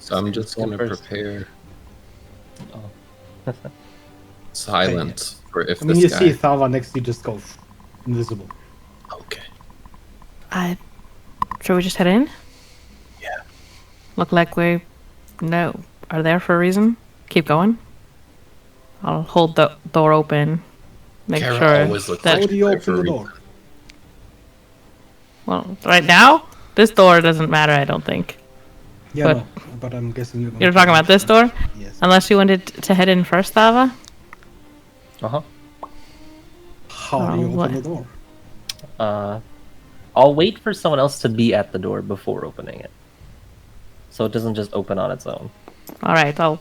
So I'm just Go gonna first. prepare Oh. silence for if I mean, this you guy. see Thalva next to you just go invisible. Okay. Should we just head in? Yeah. Look like we are there for a reason. Keep going. I'll hold the door open. Make Kara sure always looks that. How like do you she's there open the for a door? Well, right now, this door doesn't matter. I don't think. Yeah, But- no, but I'm guessing you're. You're talking about this door? Yes. Unless you wanted to head in first, Thava. Uh-huh. How do you Oh, open what? the door? I'll wait for someone else to be at the door before opening it. So it doesn't just open on its own. All right, I'll.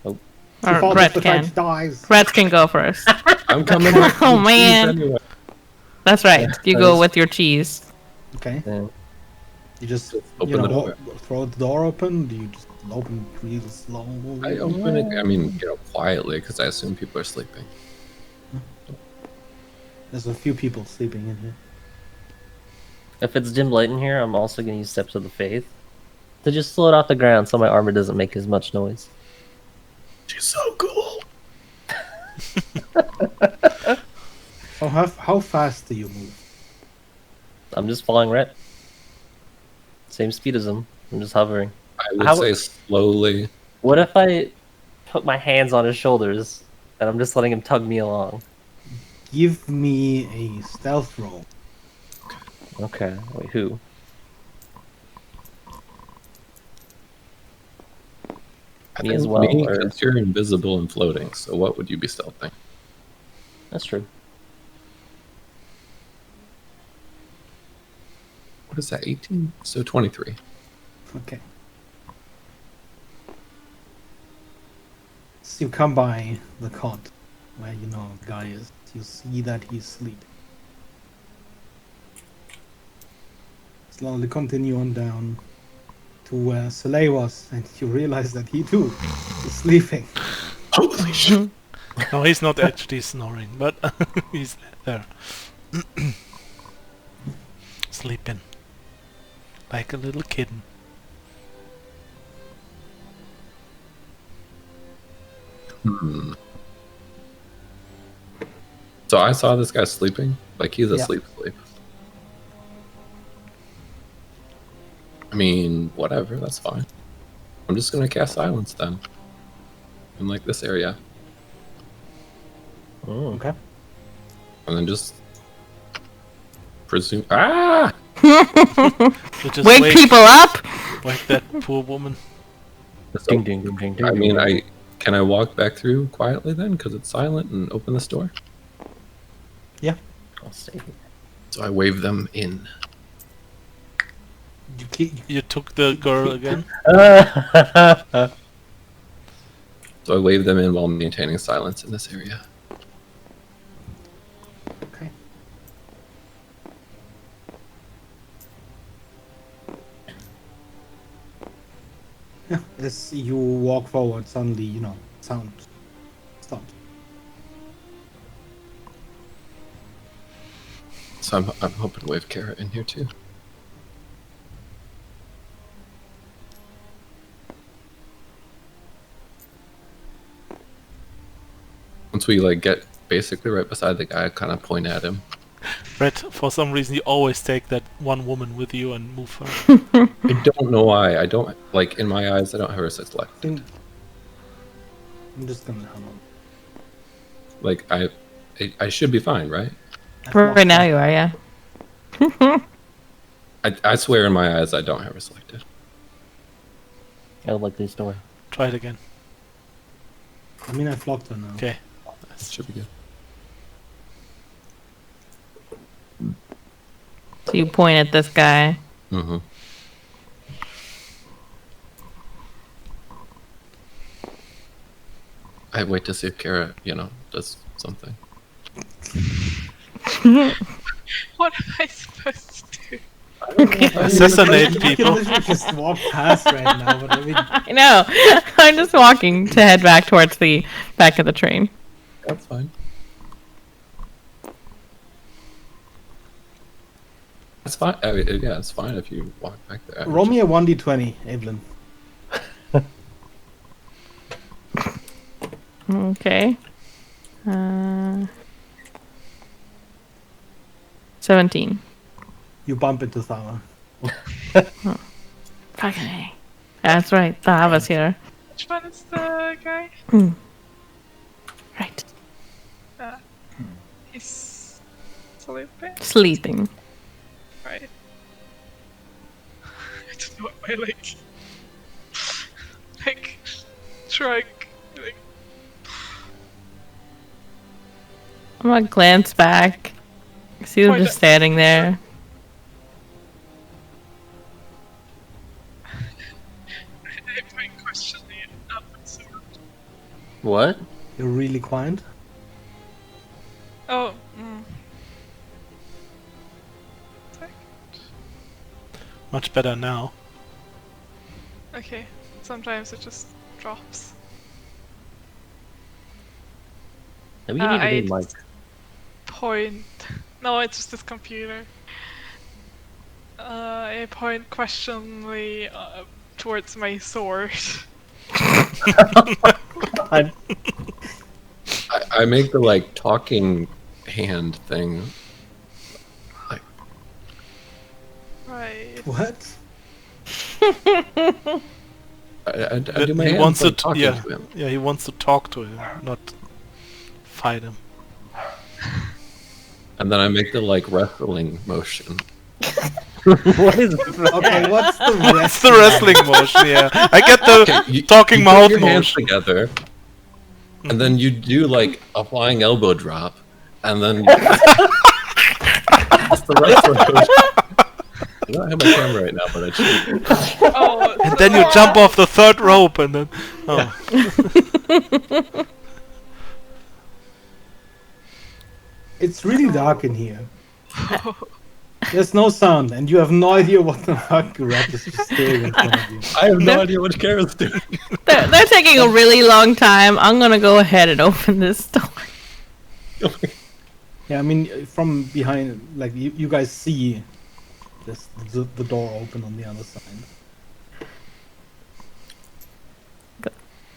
Oh. If Or all Brett the can. fight dies. Brett can go first. I'm coming with Oh, the cheese man. anyway. That's right. You that go is- with your cheese. Okay. Yeah. You just Open the door. throw the door open. Do you just open it real slowly? I open it. I mean, quietly, because I assume people are sleeping. There's a few people sleeping in here. If it's dim light in here, I'm also going to use Steps of the Faith to just slow it off the ground so my armor doesn't make as much noise. She's so cool. Oh, how fast do you move? I'm just following Rhett. Same speed as him. I'm just hovering. I would How- say slowly. What if I put my hands on his shoulders and I'm just letting him tug me along? Give me a stealth roll. Okay, wait, who? I Me think as well, Me, or- 'cause you're invisible and floating. So what would you be stealthing? That's true. What is that? 18? So 23. Okay. So you come by the cot where you know the guy is. You see that he's sleeping. Slowly continue on down to where Soleil was, and you realize that he too is sleeping. Holy shit! No, he's not actually snoring, but he's there. Sleeping. Like a little kitten. Hmm. So I saw this guy sleeping. Like he's Yeah. asleep. I mean, whatever. That's fine. I'm just gonna cast silence then. In like this area, Mm. Okay. and then just presume. Ah! So just Wake people up. wake that poor woman. So, Ding, ding, ding, ding, ding. I ding, mean, ding. can I walk back through quietly then, because it's silent, and open this door? I'll stay here. So I wave them in. You keep, You took the girl again? So I wave them in while maintaining silence in this area. okay. Yeah, as you walk forward, suddenly, sound stops. So I'm hoping to wave Kara in here too. Once we like get basically right beside the guy, I kind of point at him. Brett, for some reason you always take that one woman with you and move her. I don't know why. I don't like in my eyes. I don't have her select. I'm just gonna hang on. Like I should be fine, right? Right now you are, yeah. I swear in my eyes I don't have her selected. I would like this door. Try it again. I mean, I've locked her now. Okay. It should be good. So you point at this guy. Mm-hmm. I wait to see if Kara, does something. What am I supposed to do? Assassinate You people. can literally just walk past right now, but I mean, I know. I'm just walking to head back towards the back of the train. That's fine. That's fine. I mean, yeah, it's fine if you walk back there. roll me a 1d20, Evelyn. Okay. 17. You bump into Thama. Fucking A. That's right. Thava's here. Which one is the guy? Right. He's sleeping. Sleeping. Right. I don't know what my like shrug. Like, I'm gonna glance back. See them Point just at- standing there. I might question the episode. What? You're really quiet. Oh. Much better now. Okay. Sometimes it just drops. Maybe you need a new I mic. point. No, it's just this computer. I point questioningly towards my sword. I- I make the like talking hand thing. Like, Right. What? I do my He hands wants like to, talking yeah, to him. yeah. He wants to talk to him, not fight him. And then I make the like wrestling motion. What is that? Okay, what's the It's the wrestling motion. Yeah, I get the You talking put mouth your hands motion. together, and then you do like a flying elbow drop, and then it's the wrestling motion. I don't have my camera right now, but I should. Oh, And then you jump off the third rope, and then It's really dark in here. There's no sound, and you have no idea what the fuck Red is just doing in front of you. I have no idea what Kara's doing. They're taking a really long time. I'm gonna go ahead and open this door. Yeah, I mean, from behind, like, you guys see this, the door open on the other side.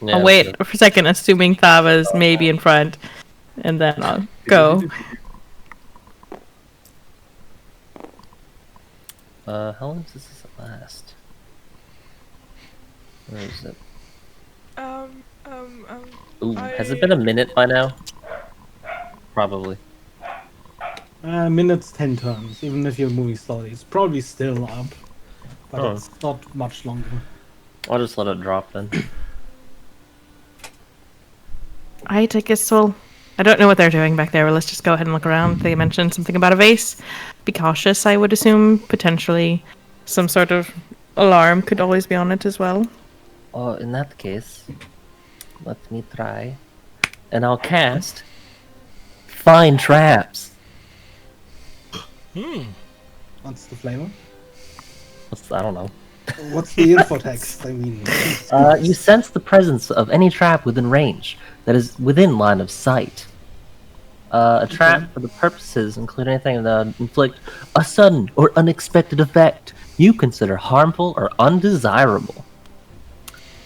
Yeah, I'll wait for a second, assuming Thava's maybe in front, and then I'll go. How long does this last? Where is it? Ooh, has it been a minute by now? Probably. Minutes 10 turns, even if you're moving slowly. It's probably still up, but Oh. it's not much longer. I'll just let it drop then. I guess we'll. I don't know what they're doing back there, but let's just go ahead and look around. They mentioned something about a vase. Be cautious, I would assume. Potentially some sort of alarm could always be on it as well. Oh, in that case, let me try. And I'll cast Find Traps. What's the flavor? I don't know. What's the info text? I mean, You sense the presence of any trap within range that is within line of sight. A trap for the purposes include anything that would inflict a sudden or unexpected effect you consider harmful or undesirable.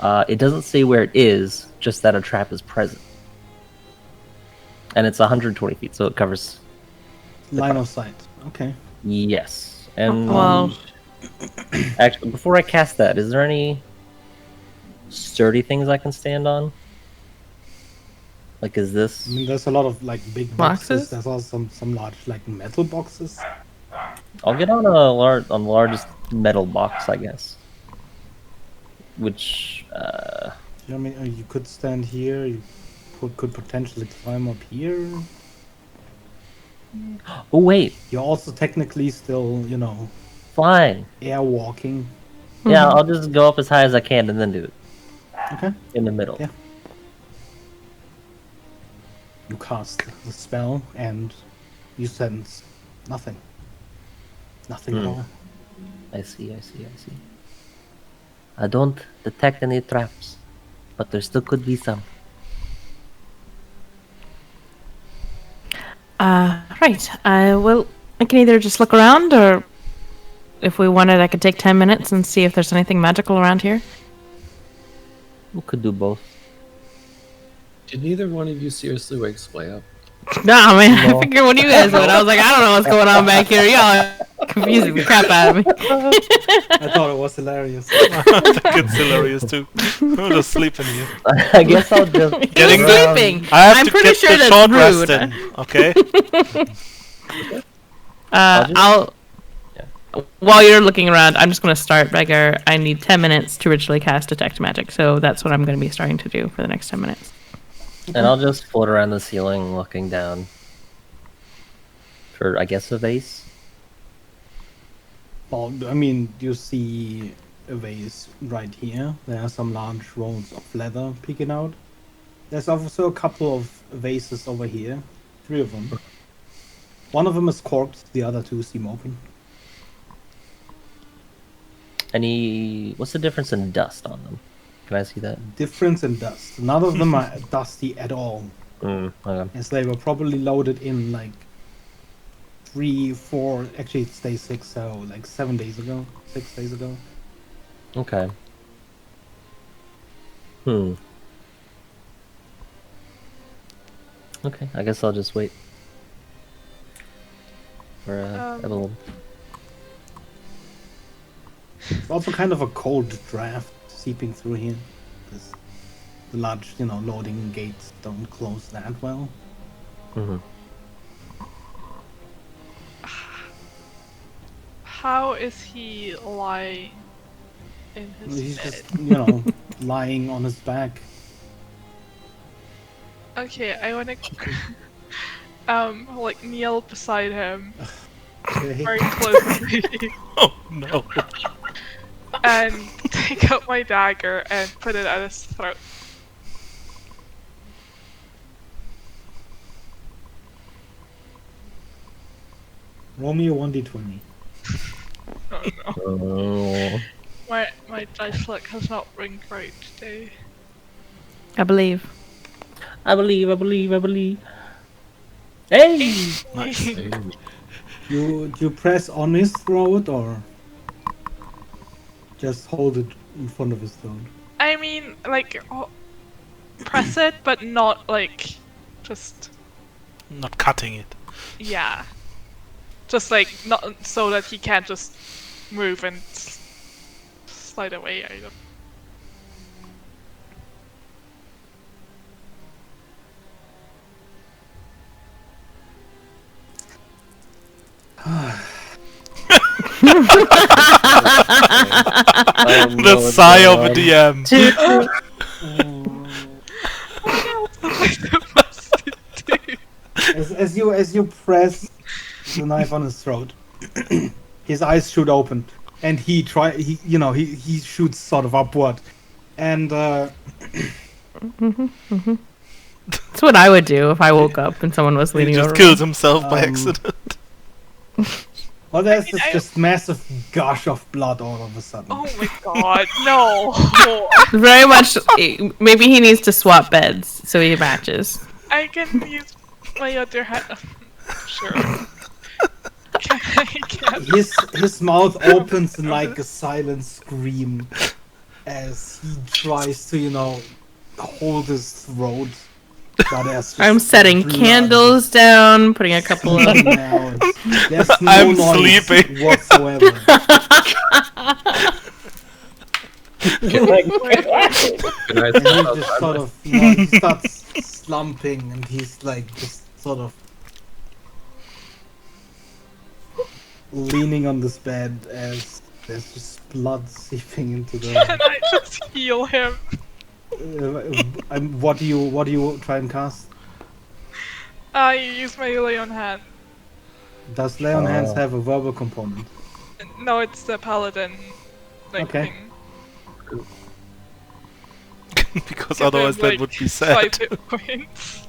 It doesn't say where it is, just that a trap is present. And it's 120 feet, so it covers... line of sight. Okay. Yes. And Well, actually, before I cast that, is there any sturdy things I can stand on? Like, is this... I mean, there's a lot of like big Boxes? boxes. There's also some large like metal boxes. I'll get on on the largest metal box, I guess. Which, I mean, you could stand here. You could potentially climb up here. oh wait, You're also technically still, you know, flying. air walking. Yeah, I'll just go up as high as I can and then do it. Okay. In the middle. Yeah. You cast the spell and you sense nothing. Nothing at all. I see. I don't detect any traps, but there still could be some. Right. Well, I can either just look around, or if we wanted, I could take 10 minutes and see if there's anything magical around here. We could do both. Did neither one of you seriously wake Splay up? Nah, man. No. I figured when you guys would, I was like, I don't know what's going on back here. Y'all are confusing the crap out of me. I thought it was hilarious. I think it's hilarious too. I'm just sleeping here. I guess I'll just Getting You're the- sleeping. I have I'm to pretty get sure the that's short rude. rest in. Okay. I'll. While you're looking around, I'm just going to start Beggar. I need 10 minutes to ritually cast Detect Magic, so that's what I'm going to be starting to do for the next 10 minutes. and I'll just float around the ceiling, looking down for, I guess, a vase. Well, I mean, you see a vase right here. There are some large rolls of leather peeking out. There's also a couple of vases over here. 3 of them. One of them is corked, the other 2 seem open. What's the difference in dust on them? Can I see that? Difference in dust. None of them are dusty at all. Okay. As they were probably loaded in like 3, 4, actually it stays 6, so like 7 days ago. 6 days ago. Okay. Okay, I guess I'll just wait for Evelyn. It's also kind of a cold draft seeping through here. Because the large, loading gates don't close that well. Mm-hmm. How is he lying in his He's bed? just, lying on his back. Okay, I wanna like kneel beside him Okay. very closely Oh no. and take out my dagger and put it at his throat. Roll me a 1d20. Oh no. Oh. My dice luck has not been great today. I believe. I believe. Hey! Nice. Hey, Do you press on his throat or just hold it in front of his throat? I mean, like, press it, but not like, just, Not cutting it. yeah. Just like, not so that he can't just move and slide away. I don't. The sigh of a DM. As you press the knife on his throat, his eyes shoot open, and he shoots sort of upward, and That's what I would do if I woke up and someone was He leaning just over. kills himself by Um, accident. well, there's I- this massive gush of blood all of a sudden. Oh my god, no! Very much. Maybe he needs to swap beds so he matches. I can use my other hand. Sure. I can't. His mouth opens in like a silent scream as he tries to, hold his throat. But I'm setting candles down, putting a couple of. Now. There's no I'm noise sleeping. whatsoever. can I And he tell just sort of, he starts slumping, and he's like just sort of leaning on this bed as there's just blood seeping into Can the. I just heal him? What do you try and cast? I use my lay on hand. Does Lay on Hands have a verbal component? No, it's the paladin Okay. thing. Because Give otherwise him, that like, would be 5 sad. hit points.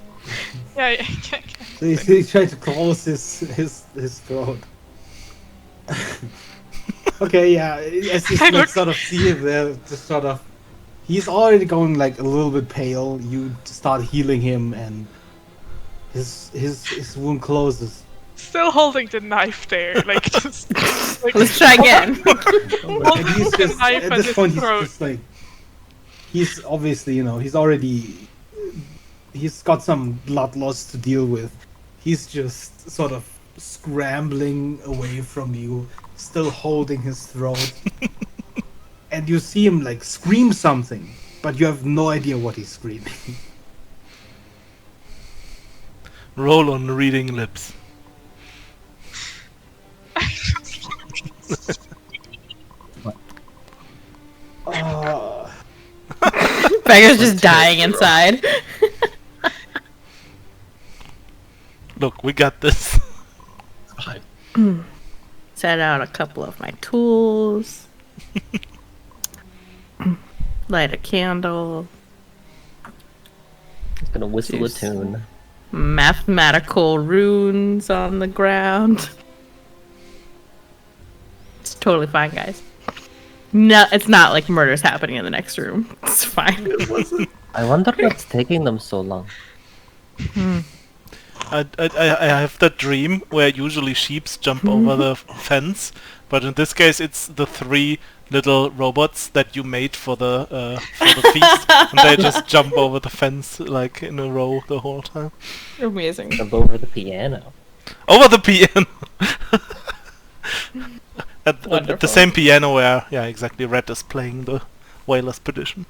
Yeah, I can't. So he's trying to close his throat. Okay, yeah. As you I look- sort of see him there, just sort of, he's already going like a little bit pale. You start healing him, and his wound closes. Still holding the knife there, like just. Like, Let's try again. And he's the just knife at at this his point, he's throat. just like, he's obviously he's already he's got some blood loss to deal with. He's just sort of scrambling away from you, still holding his throat. And you see him like scream something, but you have no idea what he's screaming. Roll on reading lips. Beggar's just dying inside. Look, we got this. Fine. Set out a couple of my tools. Light a candle. He's gonna whistle a Juice. tune. Mathematical runes on the ground. It's totally fine, guys. No, it's not like murder's happening in the next room. It's fine. I wonder what's taking them so long. I have that dream where usually sheeps jump over the fence, but in this case it's the 3 little robots that you made for the feast, and they just jump over the fence like in a row the whole time. Amazing. Jump over the piano. Over the piano! at the Wonderful. same piano where, yeah, exactly, Red is playing the Whaler's Petition.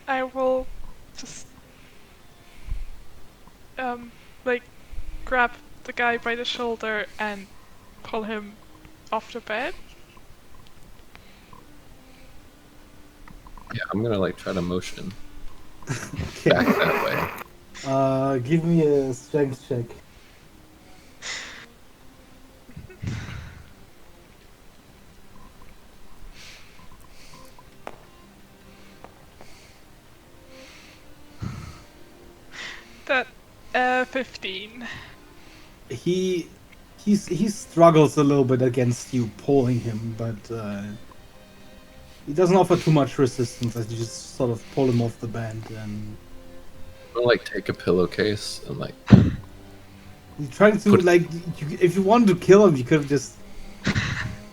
I will just like grab the guy by the shoulder and pull him off the bed. Yeah, I'm gonna like try to motion Okay. back that way. Give me a strength check. That 15. He struggles a little bit against you pulling him, but he doesn't offer too much resistance as you just sort of pull him off the bed. And I'm gonna like take a pillowcase and like you're trying to if you wanted to kill him, you could have just.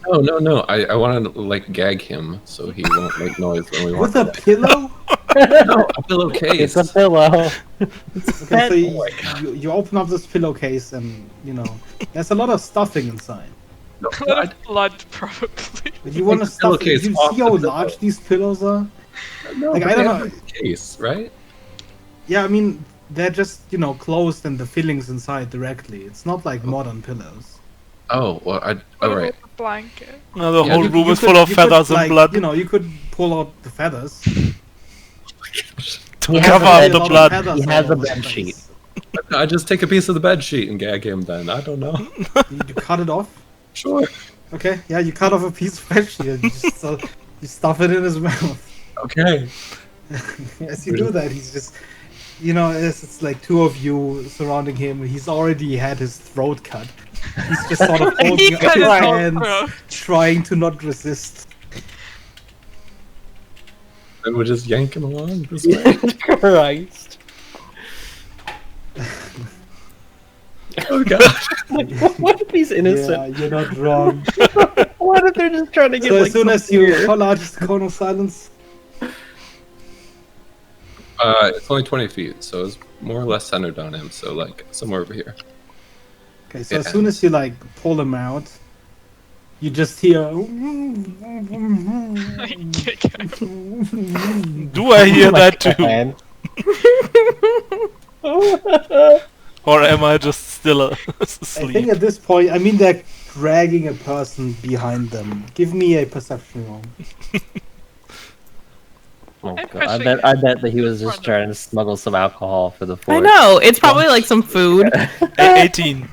no. I want to like gag him so he won't make noise when we With walk. a pillow? No, a pillowcase. It's a pillow. Okay, so you open up this pillowcase and, there's a lot of stuffing inside. No, A lot of blood, probably. But you want to the stuff it. pillowcase You off see how the pillow. large these pillows are? no, like, but I don't they know. have a case, right? Yeah, I mean, they're just, closed and the fillings inside directly. It's not like modern pillows. Oh well, What all about right. the blanket? Now the Yeah, whole You- room you is could- full of you could, feathers and like, blood. You could pull out the feathers. He has Cover a up bed- the lot of blood. feathers He has all a over the bed place. sheet. I just take a piece of the bed sheet and gag him. Then I don't know. You cut it off. Sure. Okay, yeah, you cut off a piece of bed sheet and you just you stuff it in his mouth. Okay. As you do that, he's just, it's like 2 of you surrounding him. He's already had his throat cut. He's just sort of holding He up cut his his own hands, throat. trying to not resist. Then we'll just yank him along this way. Christ. Oh god. What if he's innocent? Yeah, you're not wrong. What if they're just trying to get So like as soon as some you, beer? how large is the cone of silence? It's only 20 feet, so it's more or less centered on him. So like somewhere over here. Okay, so as Yeah. soon as you pull him out, you just hear. I kick him. Do I hear Oh my that too? God. Or am I just still I asleep? think at this point, they're dragging a person behind them. Give me a perception roll. Oh I'm god! I pushing bet that he was just front trying to smuggle some alcohol for the fort. I know. It's probably like some food. 18.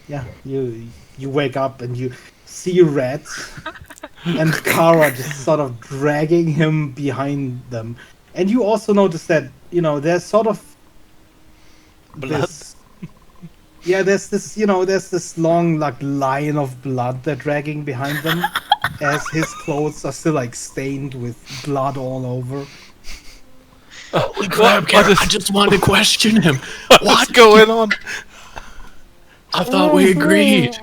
Yeah, you wake up and you see Red and Kara just sort of dragging him behind them, and you also notice that there's sort of Blood. there's this long line of blood they're dragging behind them, as his clothes are still stained with blood all over. Holy crap, Kara, I just wanted to question him. What's going on? I thought we agreed.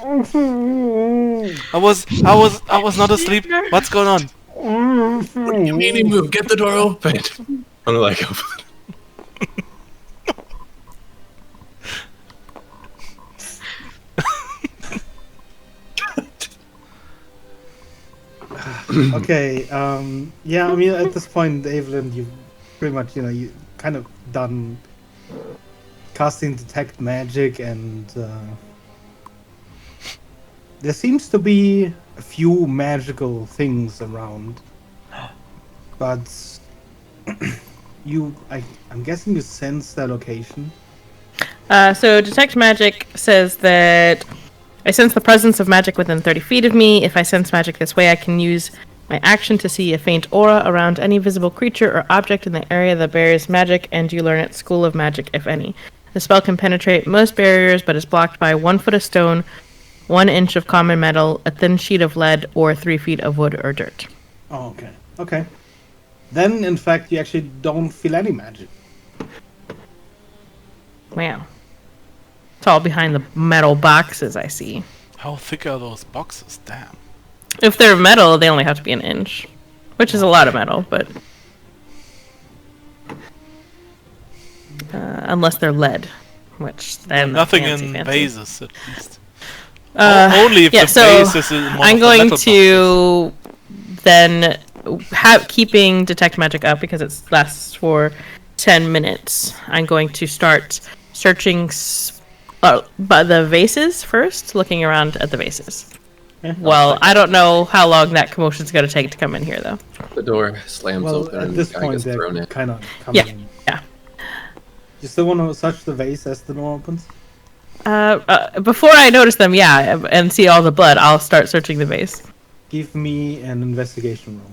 I was not asleep. What's going on? What do you mean he moved? Get the door open. I'm like, Okay, yeah, I mean, at this point, Evelyn, you pretty much, you kind of done casting Detect Magic, and there seems to be a few magical things around, but I'm guessing you sense their location. So Detect Magic says that I sense the presence of magic within 30 feet of me. If I sense magic this way, I can use my action to see a faint aura around any visible creature or object in the area that bears magic, and you learn its School of Magic, if any. The spell can penetrate most barriers, but is blocked by 1 foot of stone, 1 inch of common metal, a thin sheet of lead, or 3 feet of wood or dirt. Oh, okay. Okay. Then, in fact, you actually don't feel any magic. Wow. It's all behind the metal boxes, I see. How thick are those boxes? Damn. If they're metal, they only have to be 1 inch, which is a lot of metal, but unless they're lead, which then Nothing fancy, in fancy. vases, at least. Only if yeah, the so vase is in one I'm of the going metal to then keeping Detect Magic up because it lasts for 10 minutes. I'm going to start searching by the vases first, looking around at the vases. Yeah. Well, I don't know how long that commotion's going to take to come in here, though. the door slams Well, open at and this the guy point, gets they're thrown in. kind of coming Yeah. in. Yeah. You still want to search the vase as the door opens? Before I notice them, yeah, and see all the blood, I'll start searching the vase. Give me an investigation roll.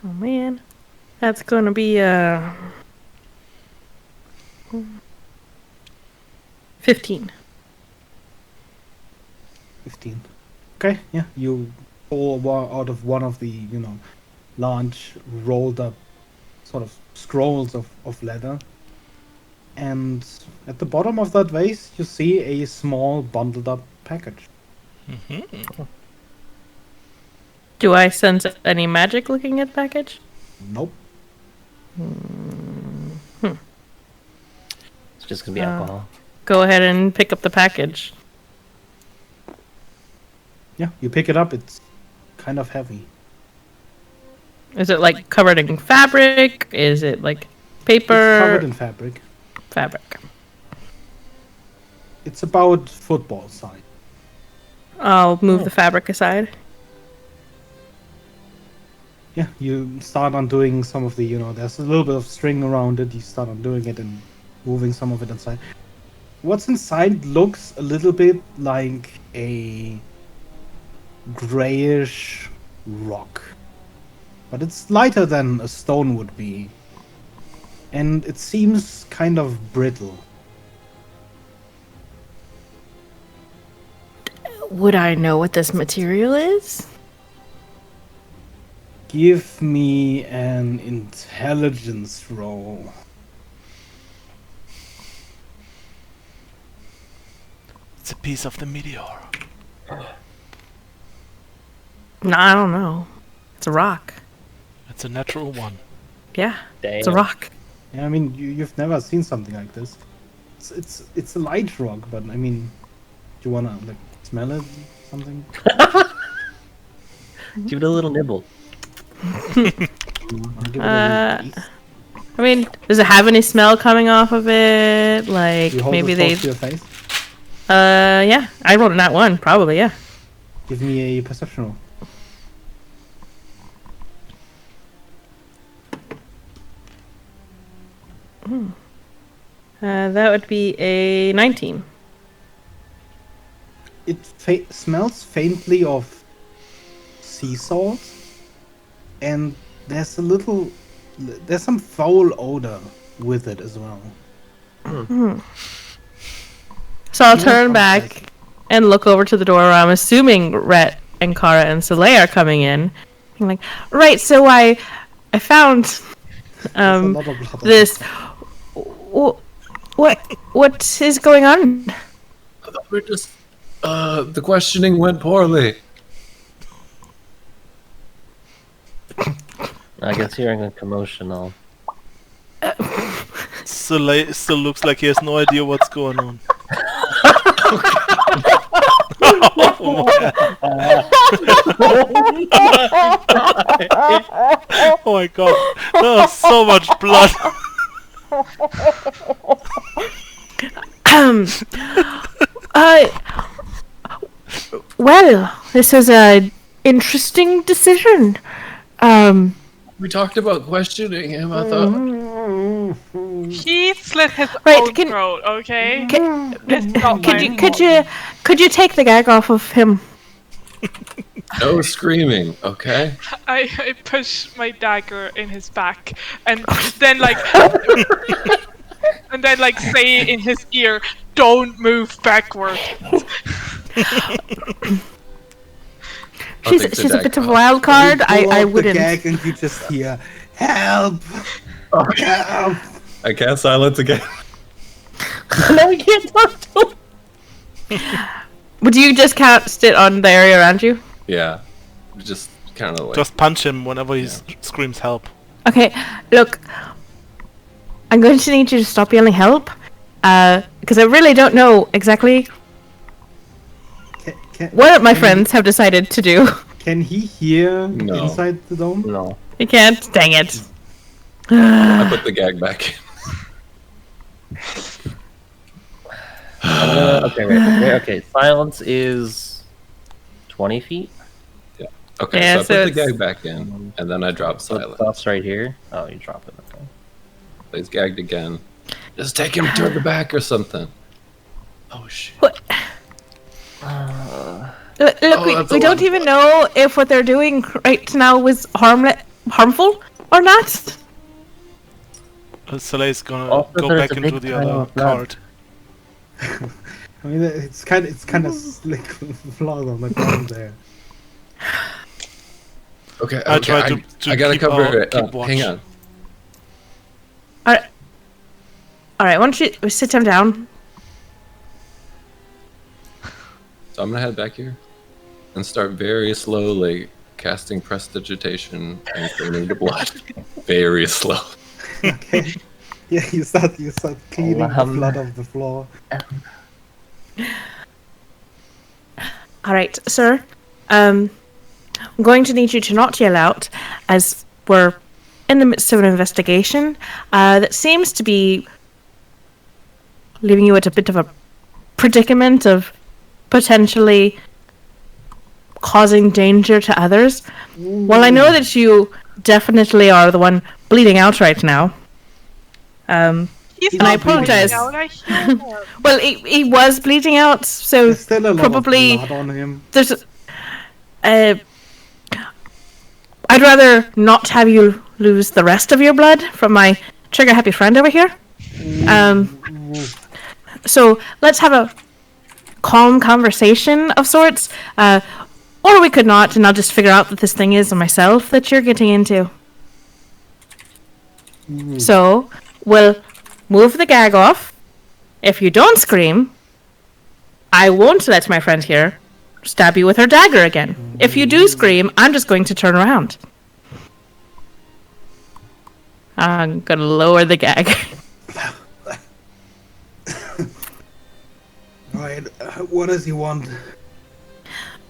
Oh man, that's gonna be 15. 15. Okay, yeah, you pull out of one of the, large rolled up sort of scrolls of leather. And at the bottom of that vase, you see a small bundled up package. Do I sense any magic looking at the package? Nope. It's just gonna be alcohol. Go ahead and pick up the package. Yeah, you pick it up, it's kind of heavy. Is it like covered in fabric? Is it like paper? It's covered in fabric. Fabric. It's about football size. I'll move the fabric aside. Yeah, you start undoing some of the, there's a little bit of string around it. You start undoing it and moving some of it inside. What's inside looks a little bit like a grayish rock. But it's lighter than a stone would be. And it seems kind of brittle. Would I know what this material is? Give me an intelligence roll. It's a piece of the meteor. No, I don't know. It's a rock. It's a natural one. Yeah, it's a Damn. rock. Yeah, I mean, you've never seen something like this. It's a light rock, but I mean, do you wanna like smell it? Something? Give it a little nibble. Wanna give it a little taste? I mean, does it have any smell coming off of it? Like You hold maybe it they. close to your face. Yeah, I rolled a nat 1, probably. Yeah. Give me a perception roll. That would be a 19. It smells faintly of sea salt, and there's some foul odor with it as well. So I'll Yeah, turn sounds back like- and look over to the door where I'm assuming Rhett and Kara and Soleil are coming in. I'm like, right, so I found There's a lot of blood on this. What is going on? I thought we were just. The questioning went poorly. I guess hearing a commotion, I'll... Soleil still looks like he has no idea what's going on. Oh my god. There's so much blood. Well, this was a interesting decision. We talked about questioning him. I thought. He slit his Right, own can- throat, okay? Can, It's not mine. could you take the gag off of him? No screaming, okay? I push my dagger in his back and then like say in his ear, "Don't move backward." Take the She's a bit of a dagger. wild card. You pull I out the wouldn't. gag and you just hear, "Help! Help!" I cast silence again. No, you can't talk to him! Would you just cast it on the area around you? Yeah. Just kind of like. Just punch him whenever he screams help. Okay, look. I'm going to need you to stop yelling help. Because I really don't know exactly what my friends have decided to do. Can he hear No. inside the dome? No. You can't. Dang it. I put the gag back in. Okay, wait, okay. Silence is 20 feet. Okay, Yeah, so I so put the it's- gag back in, and then I drop So it silence. stops right here. Oh, you drop it. Okay. He's gagged again. Just take him to the back or something. Oh shit. Look, Oh, we that's a don't lot. even know if what they're doing right now was harmful or not. Soleil's gonna Also, go there's back a into big the pile other of blood. card. I mean, it's kind of slick blood on the ground there. Okay, I okay, try to I gotta keep cover it. keep watch. Hang on. Alright, why don't you sit him down? So I'm gonna head back here and start very slowly casting prestidigitation and cleaning the blood. Very slow. Okay. Yeah, you start cleaning the blood off the floor. Alright, sir. I'm going to need you to not yell out as we're in the midst of an investigation that seems to be leaving you at a bit of a predicament of potentially causing danger to others. Well, I know that you definitely are the one bleeding out right now. He's And not I apologize. bleeding out, I hear him. Well, he was bleeding out, so There's still a lot probably of blood on him. there's I'd rather not have you lose the rest of your blood from my trigger happy friend over here. So let's have a calm conversation of sorts, or we could not, and I'll just figure out that this thing is myself that you're getting into. So we'll move the gag off. If you don't scream, I won't let my friend here stab you with her dagger again. If you do scream, I'm just going to turn around. I'm gonna lower the gag. Right, what does he want?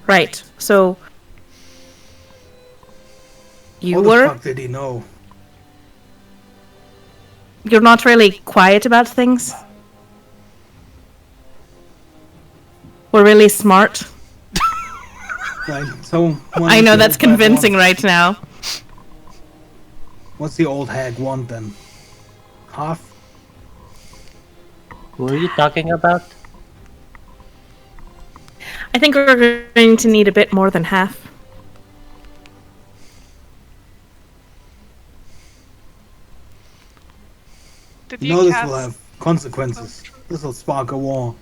Right, so you How the were fuck did he know? you're not really quiet about things. We're really smart. Right, so I know that's convincing right now. What's the old hag want then? Half? Who are you talking about? I think we're going to need a bit more than half. Did You you know this cast? will have consequences. This will spark a war.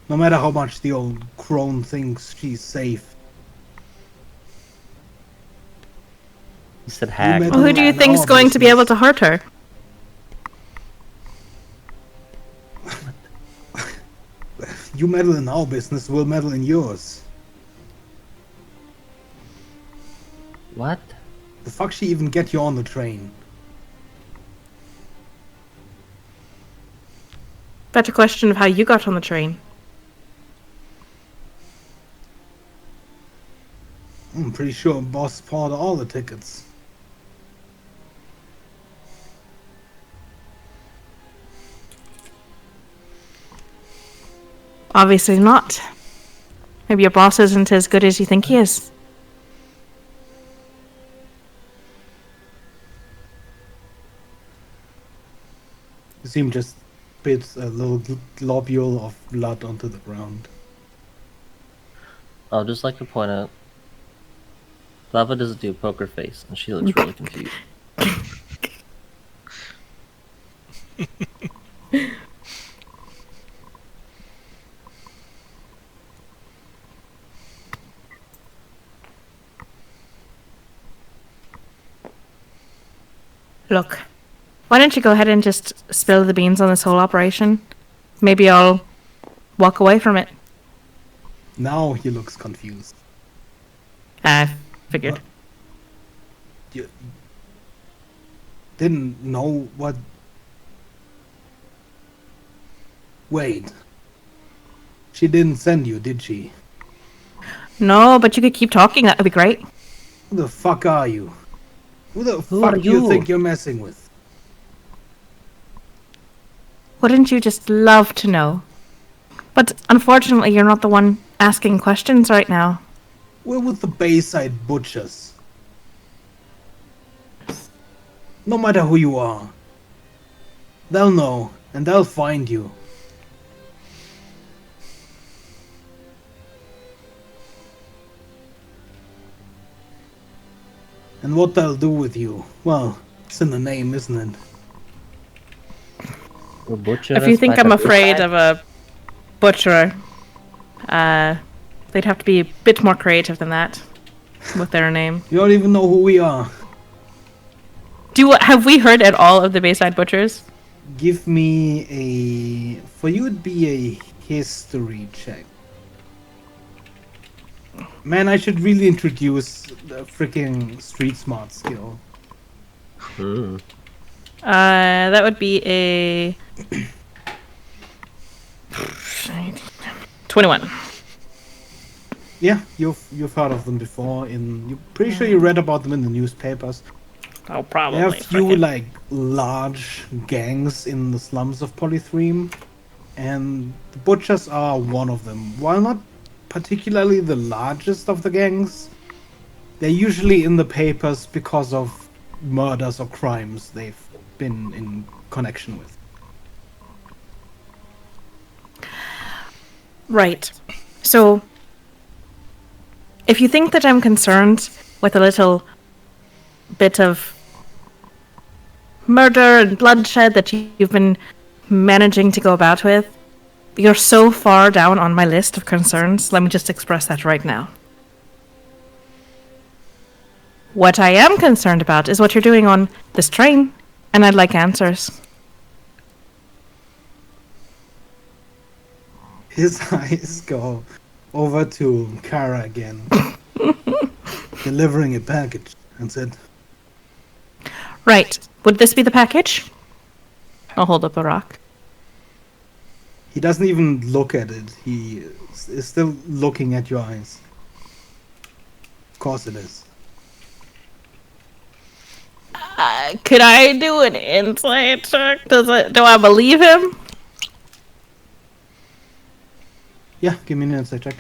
No matter how much the old crone thinks she's safe. He said hag. met- Well, who do you in think's our going to be able business. to hurt her? You meddle in our business, we'll meddle in yours. What? The fuck she even get you on the train? Better question of how you got on the train. I'm pretty sure boss bought all the tickets. Obviously not. Maybe your boss isn't as good as you think he is. Zim just spits a little globule of blood onto the ground. I'd just like to point out, Lava doesn't do a poker face, and she looks really confused. Look, why don't you go ahead and just spill the beans on this whole operation? Maybe I'll walk away from it. Now he looks confused. I figured. What? You didn't know what... Wait. She didn't send you, did she? No, but you could keep talking, that would be great. Who the fuck are you? Who the Who fuck are do you you? think you're messing with? Wouldn't you just love to know? But unfortunately, you're not the one asking questions right now. We're with the Bayside Butchers. No matter who you are. They'll know, and they'll find you. And what they'll do with you, well, it's in the name, isn't it? We'll butcher If you us think by I'm the afraid side. of a butcher, they'd have to be a bit more creative than that with their name. You don't even know who we are. Have we heard at all of the Bayside Butchers? Give me a... For you, it'd be a history check. Man, I should really introduce the freaking street smart skill. Hmm. That would be a 21. Yeah, you've heard of them before. You're pretty sure you read about them in the newspapers. Oh, There probably. are a few like large gangs in the slums of Polythreme, and the Butchers are one of them. While not particularly the largest of the gangs, they're usually in the papers because of murders or crimes they've been in connection with. Right. So, if you think that I'm concerned with a little bit of murder and bloodshed that you've been managing to go about with, you're so far down on my list of concerns. Let me just express that right now. What I am concerned about is what you're doing on this train, and I'd like answers. His eyes go over to Kara again, delivering a package, and said, Right. Would this be the package? I'll hold up a rock. he doesn't even look at it. He is still looking at your eyes. Of course it is. Could I do an insight check? Do I believe him? Yeah, give me an insight check.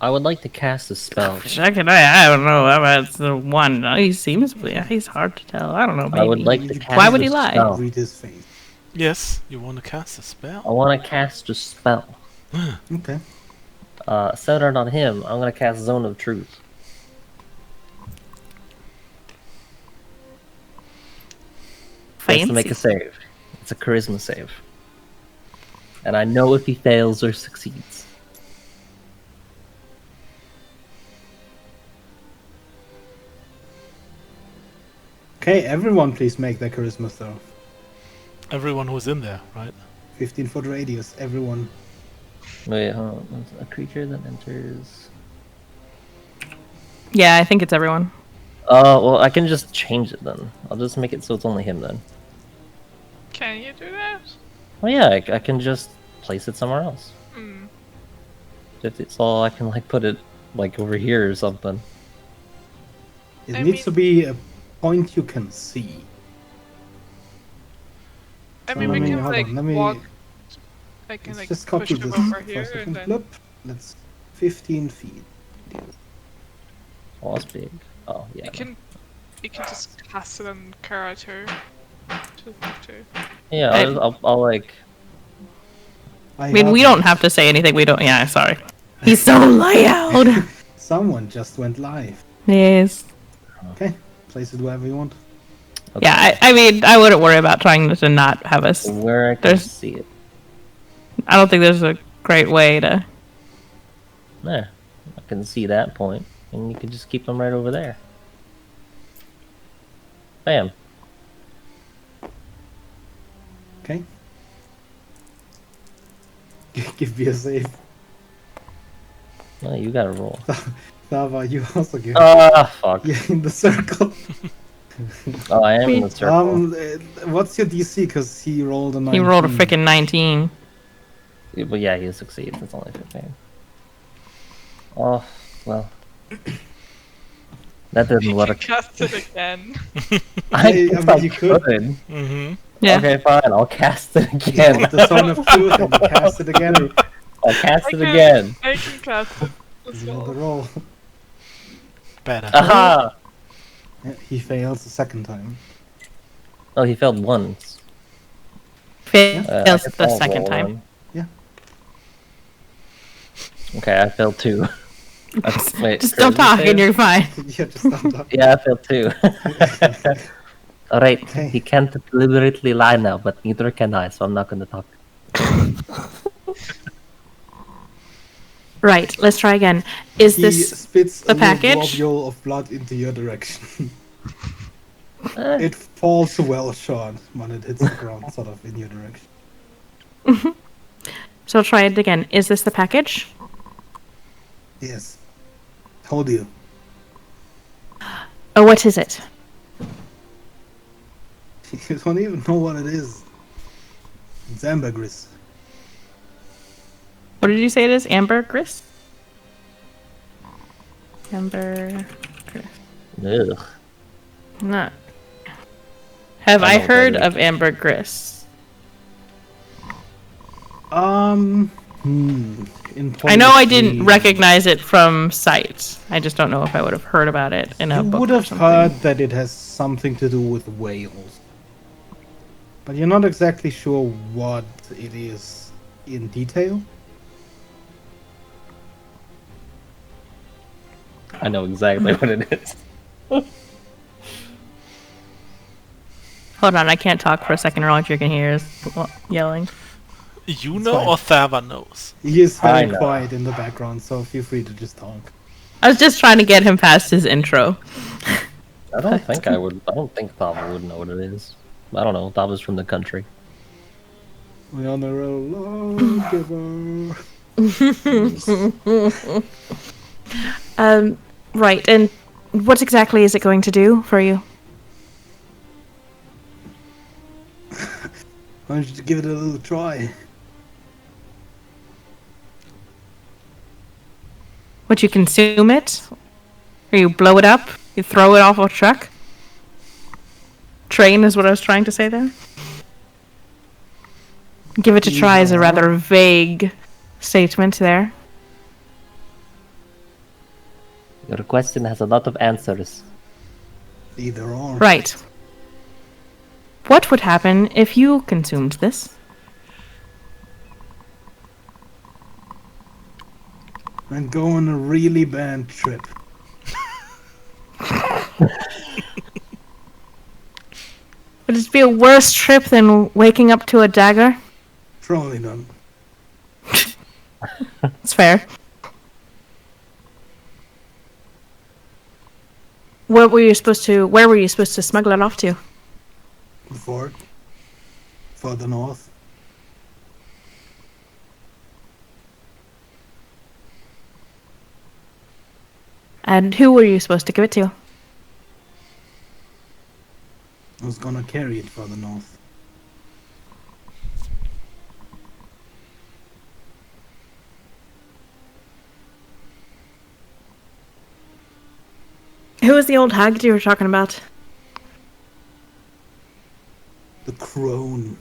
I would like to cast a spell. I don't know. That's the one. He seems. He's hard to tell. I don't know. Maybe. I would like to cast Why would he a lie? spell. Read his face. Yes, you want to cast a I spell? want to cast a spell. Okay. Centered on him, I'm going to cast Zone of Truth. He has to make Fancy. a save. It's a charisma save. And I know if he fails or succeeds. Okay, everyone please make their charisma throw. Everyone who's in there, right? 15-foot radius, everyone. Wait, hold on. A creature that enters. Yeah, I think it's everyone. Well, I can just change it then. I'll just make it so it's only him then. Can you do that? Well, yeah, I can just place it somewhere else. Hmm. If it's all, I can like put it like over here or something. It I needs mean- to be a point you can see. I So mean, we let me- can hold like on, let me- walk. I can Let's like just push copy him this over for here a and second. then. Look, that's 15 feet. Oh, that's big. Oh, yeah. You can just cast it on Kara too. Too. Yeah, I- I'll like. I mean, we don't have to say anything. We don't. Yeah, sorry. He's so loud. Someone just went live. Yes. Okay, place it wherever you want. Okay. Yeah, I mean, I wouldn't worry about trying to not have us. Where I can There's- see it. I don't think there's a great way to. There. I can see that point, and you can just keep them right over there. Bam. Okay. Give me a save. No, you gotta roll. Thava, you also give. Fuck. You're in the circle. Oh, I am in the circle. What's your DC? Because he rolled a 19. He rolled a freaking 19. But yeah, he succeeds. It's only 15. Oh, well. That didn't You can work. cast it again. I mean, guess I you could. could. Mm-hmm. Yeah. Okay, fine. I'll cast it again. The Son of Truth and you cast it again. I'll cast it Okay, again. I can cast it. Let's Roll the go. roll. Better. Aha! Yeah, he fails the second time. Oh, he failed once. Fails I the guess I'll second roll time. then. Yeah. Okay, I failed two. Wait, Just don't charisma talk save? and you're fine. Yeah, just stand up. Yeah, I failed two. Alright, Okay. he can't deliberately lie now, but neither can I, so I'm not gonna talk. Right, let's try again. Is He this spits the a little package? globule of blood into your direction. Eh, It falls well short when it hits the ground, sort of in your direction. So I'll try it again. Is this the package? Yes. Told you. Oh, what is it? You don't even know what it is. It's ambergris. What did you say it is? Ambergris? Ambergris. Ugh. No. Have I I know what heard that is. of ambergris? In I know I didn't Polythreme, recognize it from sight. I just don't know if I would have heard about it in a You book would or have something. heard that it has something to do with whales. But you're not exactly sure what it is in detail. I know exactly what it is. Hold on, I can't talk for a second, or all you can hear is yelling. You It's know fine. or Thava knows? He is I very know. quiet in the background, so feel free to just talk. I was just trying to get him past his intro. I don't think I would. I don't think Thava would know what it is. I don't know. Thava's from the country. We on the road, giver. Right, and what exactly is it going to do for you? Why don't you give it a little try? Would you consume it? Or you blow it up? You throw it off a truck? Train is what I was trying to say there. Give it a try is a rather vague statement there. Your question has a lot of answers. Either or. Right. What would happen if you consumed this? And go on a really bad trip. Would it be be a worse trip than waking up to a dagger? Probably not. It's fair. Where were you supposed to smuggle it off to? The fort. Further north. And who were you supposed to give it to? I was gonna carry it further north. Who was the old hag you were talking about? The crone.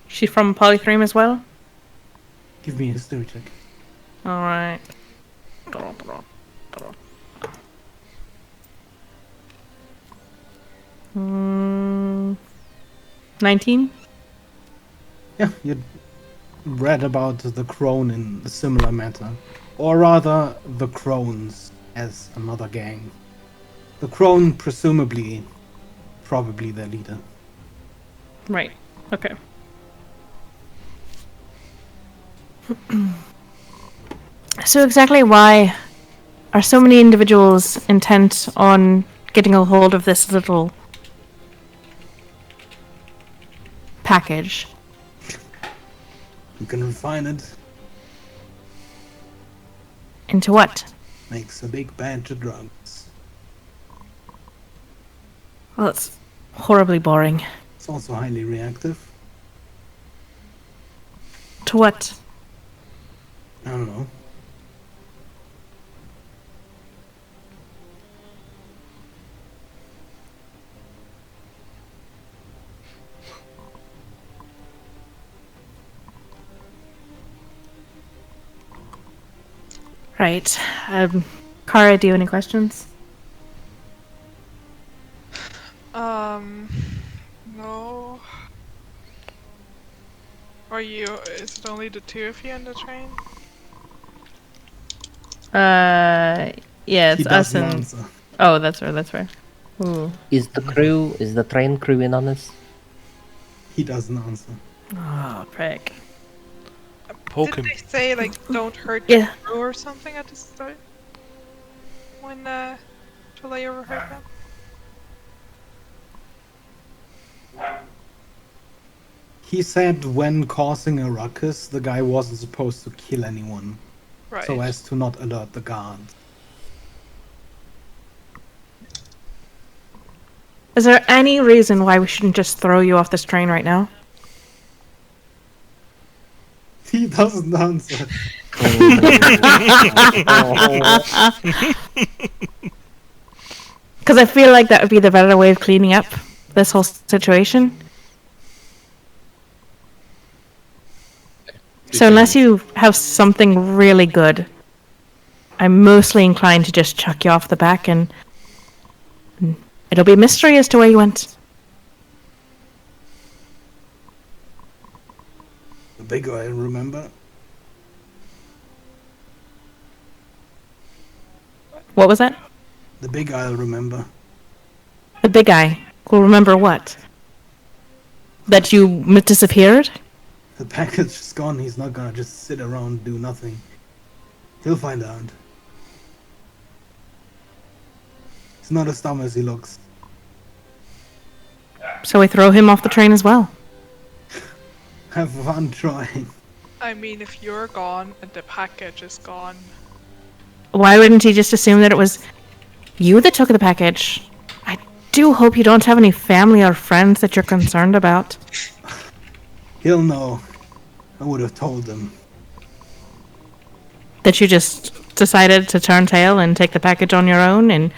She's from Polythreme as well? Give me a history check. Alright. 19? Yeah, you read about the crone in a similar matter. Or rather, the crones as another gang. The crone, presumably, probably their leader. Right. Okay. So exactly why are so many individuals intent on getting a hold of this little package? You can refine it, Into what? makes a big batch of drugs. Well, it's horribly boring. It's also highly reactive. To what? I don't know. Right. Kara, do you have any questions? No. Is it only the two of you on the train? Yeah, it's He us doesn't and... answer. Oh, that's right. Ooh. Is the train crew in on this? He doesn't answer. Oh, prick. Poke him. Did they say, like, don't hurt Yeah. your crew or something at the start? When, till I overheard them? He said when causing a ruckus, the guy wasn't supposed to kill anyone, Right. so as to not alert the guards. Is there any reason why we shouldn't just throw you off this train right now? He doesn't answer. Because I feel like that would be the better way of cleaning up this whole situation. So unless you have something really good, I'm mostly inclined to just chuck you off the back and it'll be a mystery as to where you went. The big guy, remember? What was that? The big I'll remember. The big guy will remember what? That you disappeared? The package is gone, he's not gonna just sit around and do nothing. He'll find out. He's not as dumb as he looks. So we throw him off the train as well. Have fun trying. I mean, if you're gone and the package is gone, Why wouldn't he just assume that it was you that took the package? I do hope you don't have any family or friends that you're concerned about. He'll know. I would have told him. That you just decided to turn tail and take the package on your own and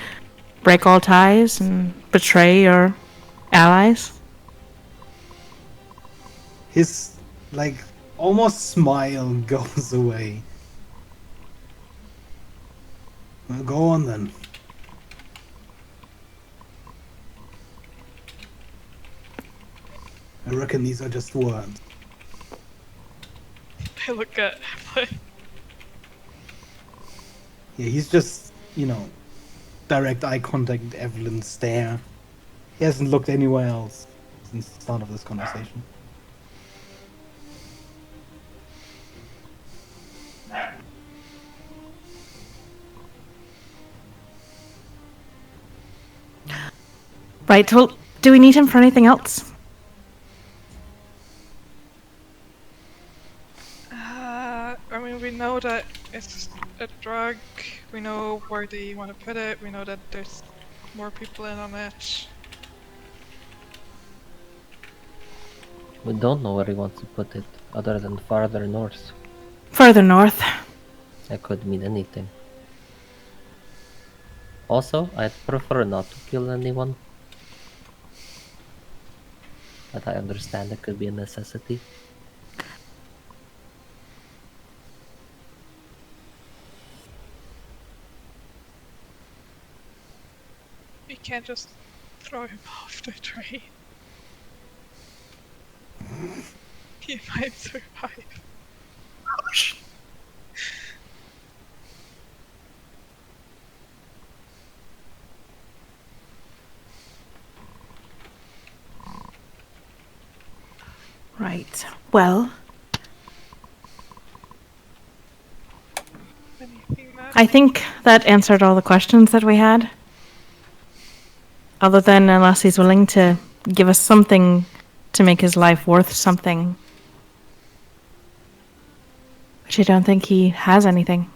break all ties and betray your allies? His, like, almost smile goes away. Well, go on then. I reckon these are just words. I look at Yeah, he's just, you know, direct eye contact with Evelyn, stare. He hasn't looked anywhere else since the start of this conversation. Right, well, do we need him for anything else? I mean, we know that it's a drug. We know where they want to put it. We know that there's more people in on it. We don't know where he wants to put it, other than farther north. Further north. That could mean anything. Also, I'd prefer not to kill anyone. But I understand it could be a necessity. We can't just throw him off the train. He might survive. Right, well, Anything that I think that answered all the questions that we had. Other than unless he's willing to give us something to make his life worth something. Which I don't think he has anything.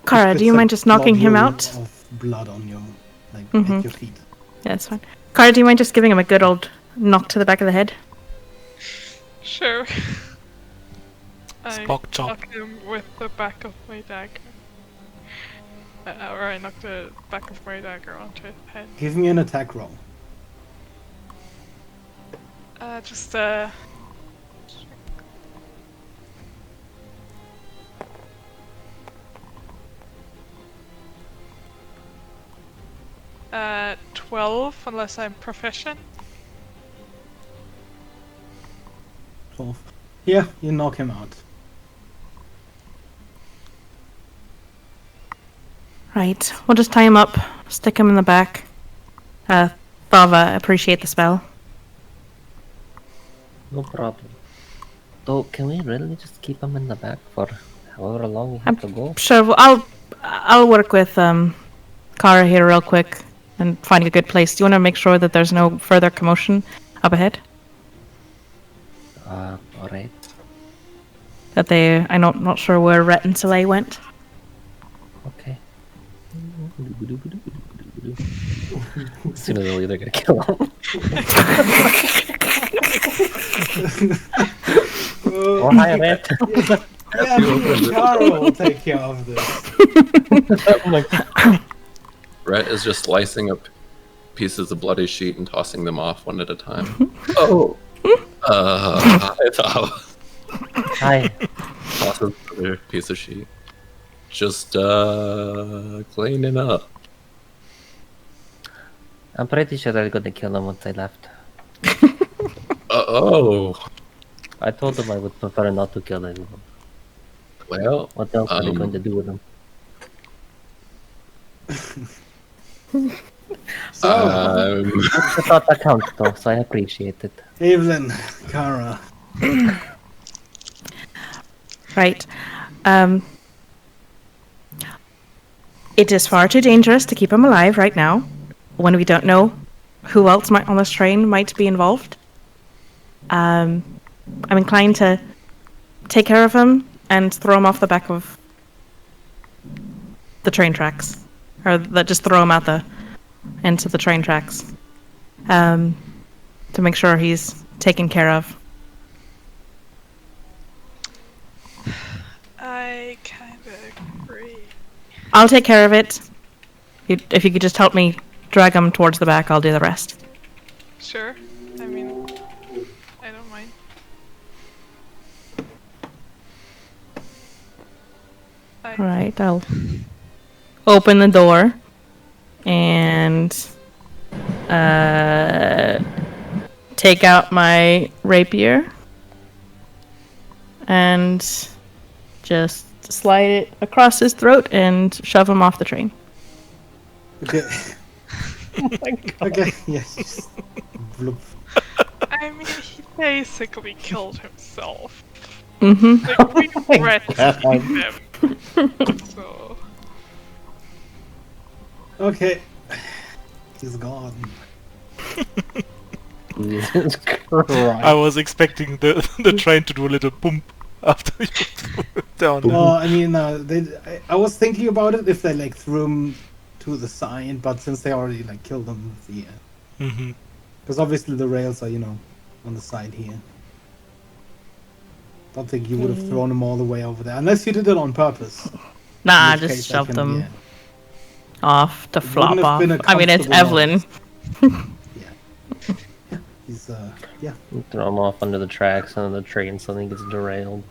Kara, do you It's a mind just knocking him globule out? Of blood on your, Mhm. at your feet. Yeah, that's fine. Kara, do you mind just giving him a good old knock to the back of the head? Sure. I Spock chop. knock him with the back of my dagger. Or I knock the back of my dagger onto his head. Give me an attack roll. Just 12, unless I'm proficient. 12. Yeah, you knock him out. Right, we'll just tie him up, stick him in the back. Thava, appreciate the spell. No problem. Though, can we really just keep him in the back for however long we have to go? Sure, well, I'll work with Kara here real quick and find a good place. Do you want to make sure that there's no further commotion up ahead? Alright. That I'm not sure where Rhett and Soleil went. Okay. Sooner or later, they're gonna kill him. Oh, hi, Red. Yeah, me and Kara will take care of this. Rhett is just slicing up pieces of bloody sheet and tossing them off one at a time. Oh. I thought. Hi. Tosses another piece of sheet. Just cleaning up. I'm pretty sure they're gonna kill him once I left. Oh. I told them I would prefer not to kill anyone. Well, What else are they going to do with him? So, It's the thought that counts, though, so I appreciate it. Evelyn, Kara. Right. It is far too dangerous to keep him alive right now, when we don't know who else on this train might be involved. I'm inclined to take care of him and throw him off the back of the train tracks. Or just throw him out into the train tracks. To make sure he's taken care of. I kind of agree. I'll take care of it. If you could just help me drag him towards the back, I'll do the rest. Sure. I mean, I don't mind. Right, I'll open the door and take out my rapier and just slide it across his throat and shove him off the train. Okay. Okay. Yes. Just bloop. I mean, he basically killed himself. Mm-hmm. Like, we regret God. him. So, Okay. He's gone. Jesus I Christ. was expecting the train to do a little boom after you threw it down. No, I mean, I was thinking about it if they like threw him to the side, but since they already like killed him, yeah. Mm-hmm. Because obviously the rails are, on the side here. Don't think you would have thrown him all the way over there, unless you did it on purpose. Nah, In which just case I shove can- them yeah. off to It flop wouldn't have off. been a I mean, it's comfortable Evelyn. Yeah. He's yeah. Throw him off under the tracks and the train suddenly gets derailed.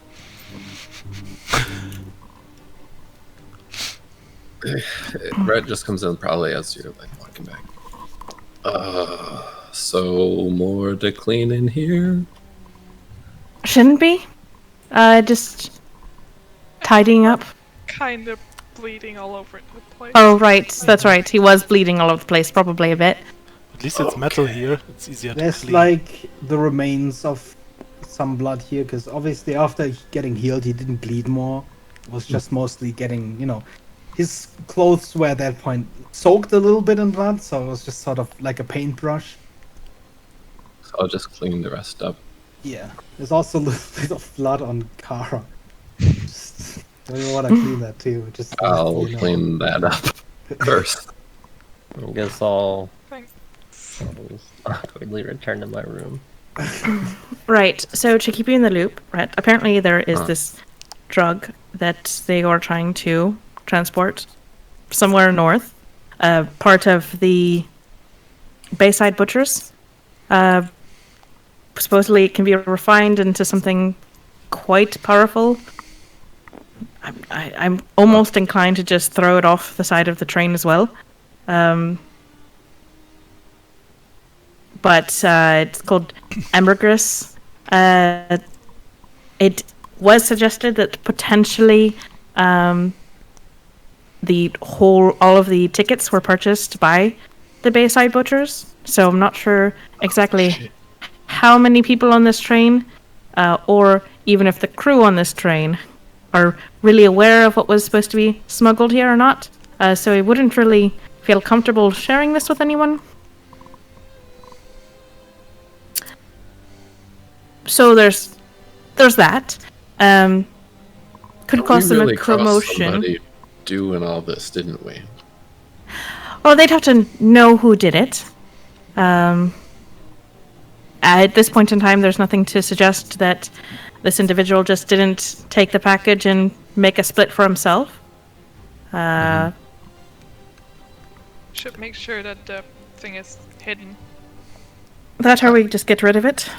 Red just comes in probably as you're like walking back. So more to clean in here. Shouldn't be. Just tidying up. kind of bleeding all over the place. Oh, right. That's right. He was bleeding all over the place, probably a bit. At least it's metal here. It's easier to There's clean. like the remains of some blood here, because obviously after getting healed, he didn't bleed more. It was just mostly getting, his clothes were at that point soaked a little bit in blood, so it was just sort of like a paintbrush. So I'll just clean the rest up. Yeah. There's also a little bit of blood on Kara. Just, I don't want to clean that too. Just I'll clean that up first. I guess I'll Thanks. awkwardly return to my room. Right. So to keep you in the loop, right? Apparently there is this drug that they are trying to transport somewhere north, part of the Bayside Butchers. Supposedly it can be refined into something quite powerful. I'm almost inclined to just throw it off the side of the train as well. But it's called ambergris. It was suggested that potentially all of the tickets were purchased by the Bayside Butchers. So I'm not sure exactly how many people on this train, or even if the crew on this train are really aware of what was supposed to be smuggled here or not. So I wouldn't really feel comfortable sharing this with anyone. So there's that. Could cause We them really a crossed commotion. somebody doing all this, didn't we? Well, they'd have to know who did it. At this point in time, there's nothing to suggest that this individual just didn't take the package and make a split for himself. Should make sure that the thing is hidden. That or we just get rid of it.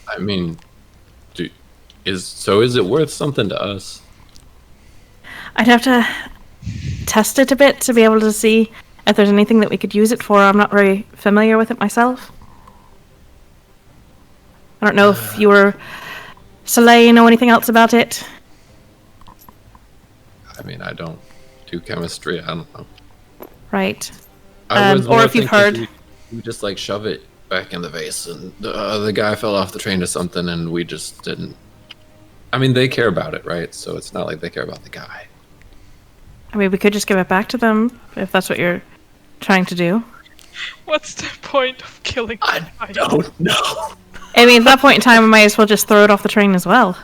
I mean, is it worth something to us? I'd have to test it a bit to be able to see if there's anything that we could use it for. I'm not very familiar with it myself. I don't know if you or Soleil know anything else about it. I mean, I don't do chemistry. I don't know. Right. I was or more if you've thinking heard- we just like shove it back in the vase, and the guy fell off the train or something, and we just didn't. I mean, they care about it, right? So it's not like they care about the guy. I mean, we could just give it back to them if that's what you're trying to do. What's the point of killing the guy? Don't know. I mean, at that point in time, we might as well just throw it off the train as well.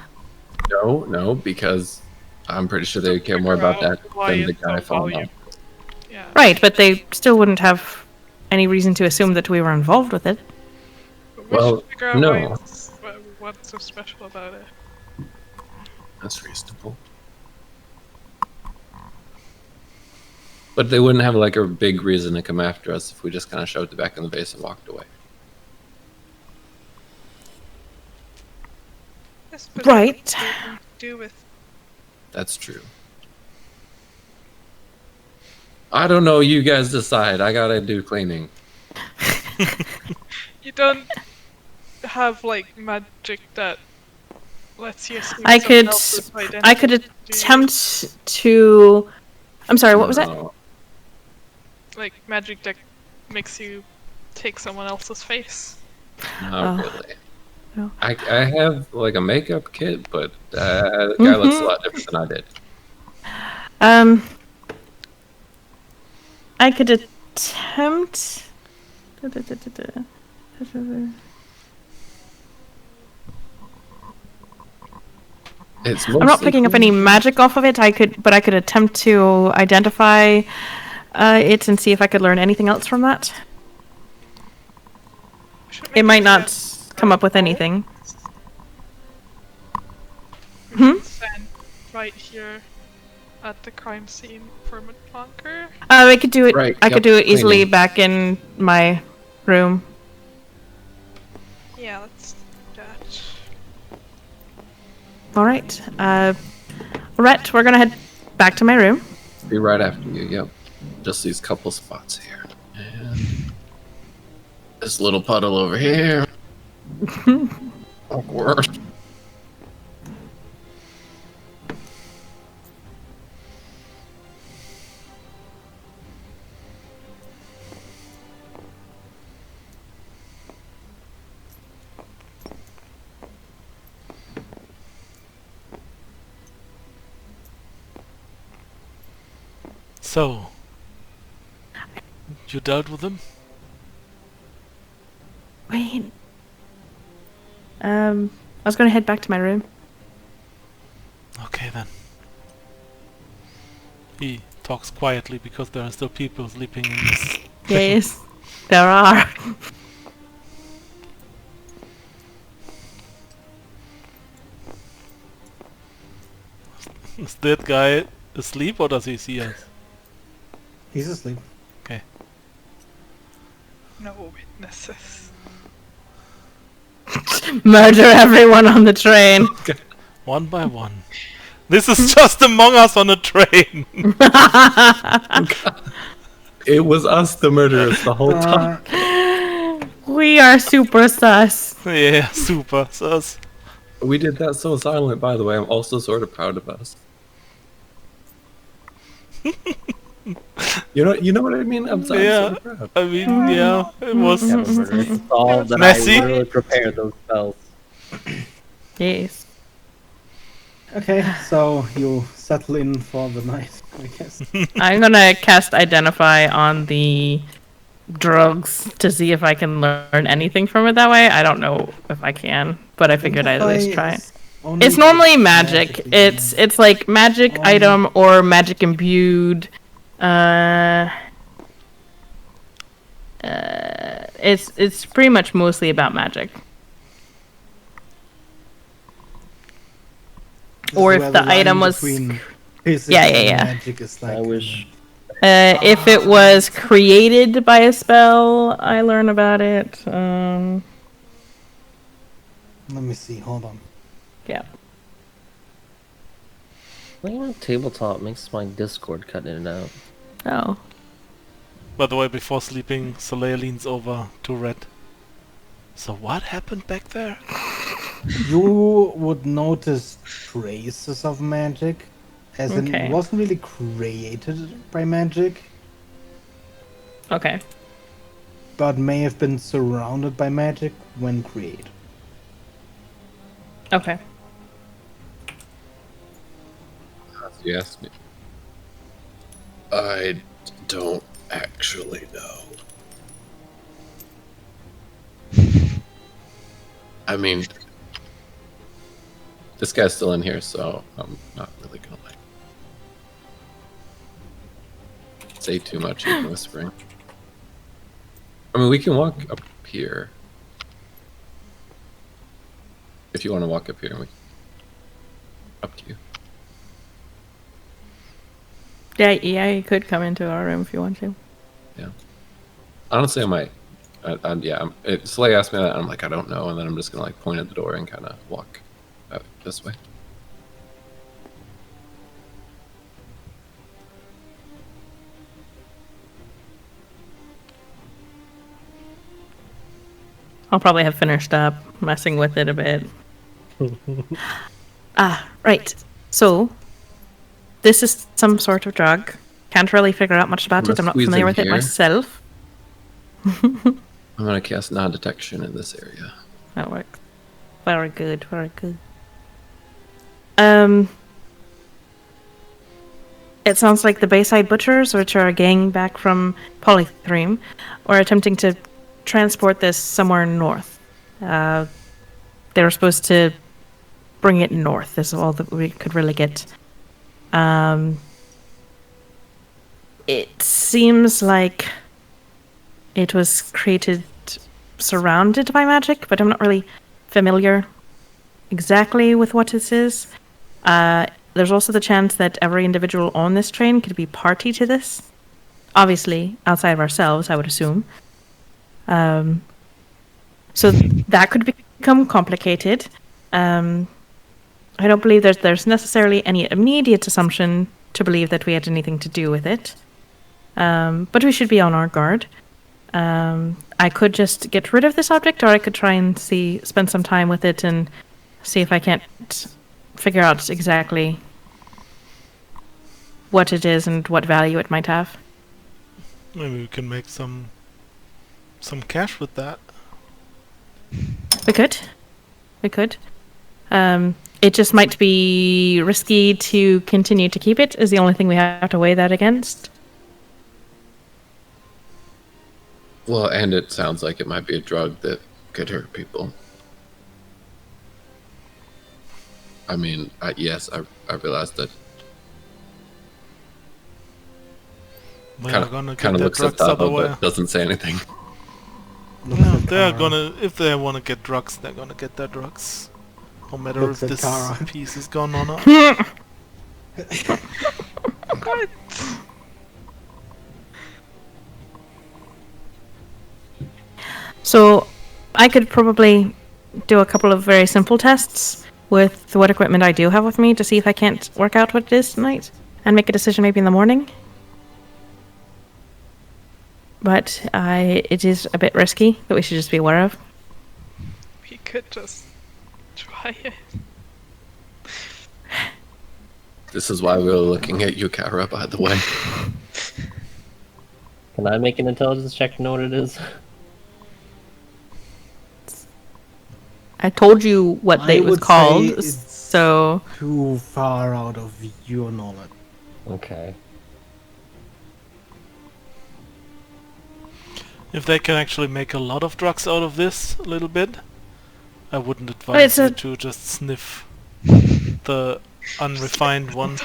No, because I'm pretty sure they care more Figure about out that why than the it's guy so falling off. valuable. Yeah. Right, but they still wouldn't have any reason to assume that we were involved with it. But we Well, should figure out no. what's so special about it. That's reasonable. But they wouldn't have like a big reason to come after us if we just kind of shoved it back in the vase and walked away. Yes, but Right. what do we do with That's true. I don't know. You guys decide. I gotta do cleaning. You don't have like magic that lets you assume I someone could else's identity. I could do you? attempt to. I'm sorry. What was that? No. Like magic that makes you take someone else's face. Not Oh. really. No. I have like a makeup kit, but the guy looks a lot different than I did. I could attempt. It's I'm not mostly picking up any magic off of it. I could attempt to identify it and see if I could learn anything else from that. Should It make might a not stand come up with roll. anything. We Hmm? should stand right here at the crime scene for Planker. I could do it. Right, I yep, could do it easily cleaning. back in my room. Yeah, let's do that. All right. Rhett, we're gonna head back to my room. Be right after you. Yep. Just these couple spots here, and this little puddle over here. Awkward. So, you dealt with him? Wait. I was gonna head back to my room. Okay then. He talks quietly because there are still people sleeping in this. Yes, there are. Is that guy asleep or does he see us? He's asleep. No witnesses. Murder everyone on the train. One by one. This is just Among Us on a train! It was us, the murderers, the whole time. We are super sus. Yeah, super. Sus. We did that so silent, by the way. I'm also sort of proud of us. You know what I mean? I'm sort of proud. I mean, yeah, it was. Yeah, the murder is all that Messy. I literally prepared those spells. Yes. Okay, so you settle in for the night, I guess. I'm gonna cast Identify on the drugs to see if I can learn anything from it that way. I don't know if I can, but I figured I'd at least try it. It's normally magic. It's like magic item or magic imbued. It's pretty much mostly about magic. Or if the item was, Yeah. Magic is like, I wish. if it was created by a spell, I learn about it. Let me see. Hold on. Yeah. Playing on tabletop makes my Discord cut in and out. Oh. By the way, before sleeping, Soleil leans over to Red. So what happened back there? You would notice traces of magic, as in Okay. it wasn't really created by magic, Okay. but may have been surrounded by magic when created. Okay. You asked me. I don't actually know. I mean, this guy's still in here, so I'm not really gonna like say too much even whispering. I mean, we can walk up here. If you want to walk up here, up to you. Yeah, you could come into our room if you want to. Honestly, I might. Slay asked me that, and I'm like, I don't know, and then I'm just gonna like point at the door and kind of walk out this way. I'll probably have finished up messing with it a bit. Right. So, this is some sort of drug. Can't really figure out much about I'm it. I'm not squeeze familiar in with it here. myself. I'm gonna cast non-detection in this area. That works. Very good, very good. It sounds like the Bayside Butchers, which are a gang back from Polythreme, are attempting to transport this somewhere north. They were supposed to bring it north. This is all that we could really get. It seems like it was created surrounded by magic, but I'm not really familiar exactly with what this is. There's also the chance that every individual on this train could be party to this. Obviously, outside of ourselves, I would assume. So that could become complicated. I don't believe there's necessarily any immediate assumption to believe that we had anything to do with it. But we should be on our guard. I could just get rid of this object, or I could try and spend some time with it and see if I can't figure out exactly what it is and what value it might have. Maybe we can make some cash with that. We could. It just might be risky to continue to keep it, is the only thing we have to weigh that against. Well, and it sounds like it might be a drug that could hurt people. I mean, yes, I realized that. We are gonna Kind get of their looks at drugs that, otherwhere. but doesn't say anything. Yeah, they're gonna, if they want to get drugs, they're gonna get their drugs. No matter Looks if at this Kara. piece is gone or not. What? So I could probably do a couple of very simple tests with what equipment I do have with me to see if I can't work out what it is tonight and make a decision maybe in the morning. But it is a bit risky that we should just be aware of. We could just try it. This is why we were looking at you, Kara, by the way. Can I make an intelligence check to know what it is? I told you what I it was would say called, it's so too far out of your knowledge. Okay. If they can actually make a lot of drugs out of this a little bit, I wouldn't it's advise you a- to just sniff the unrefined one.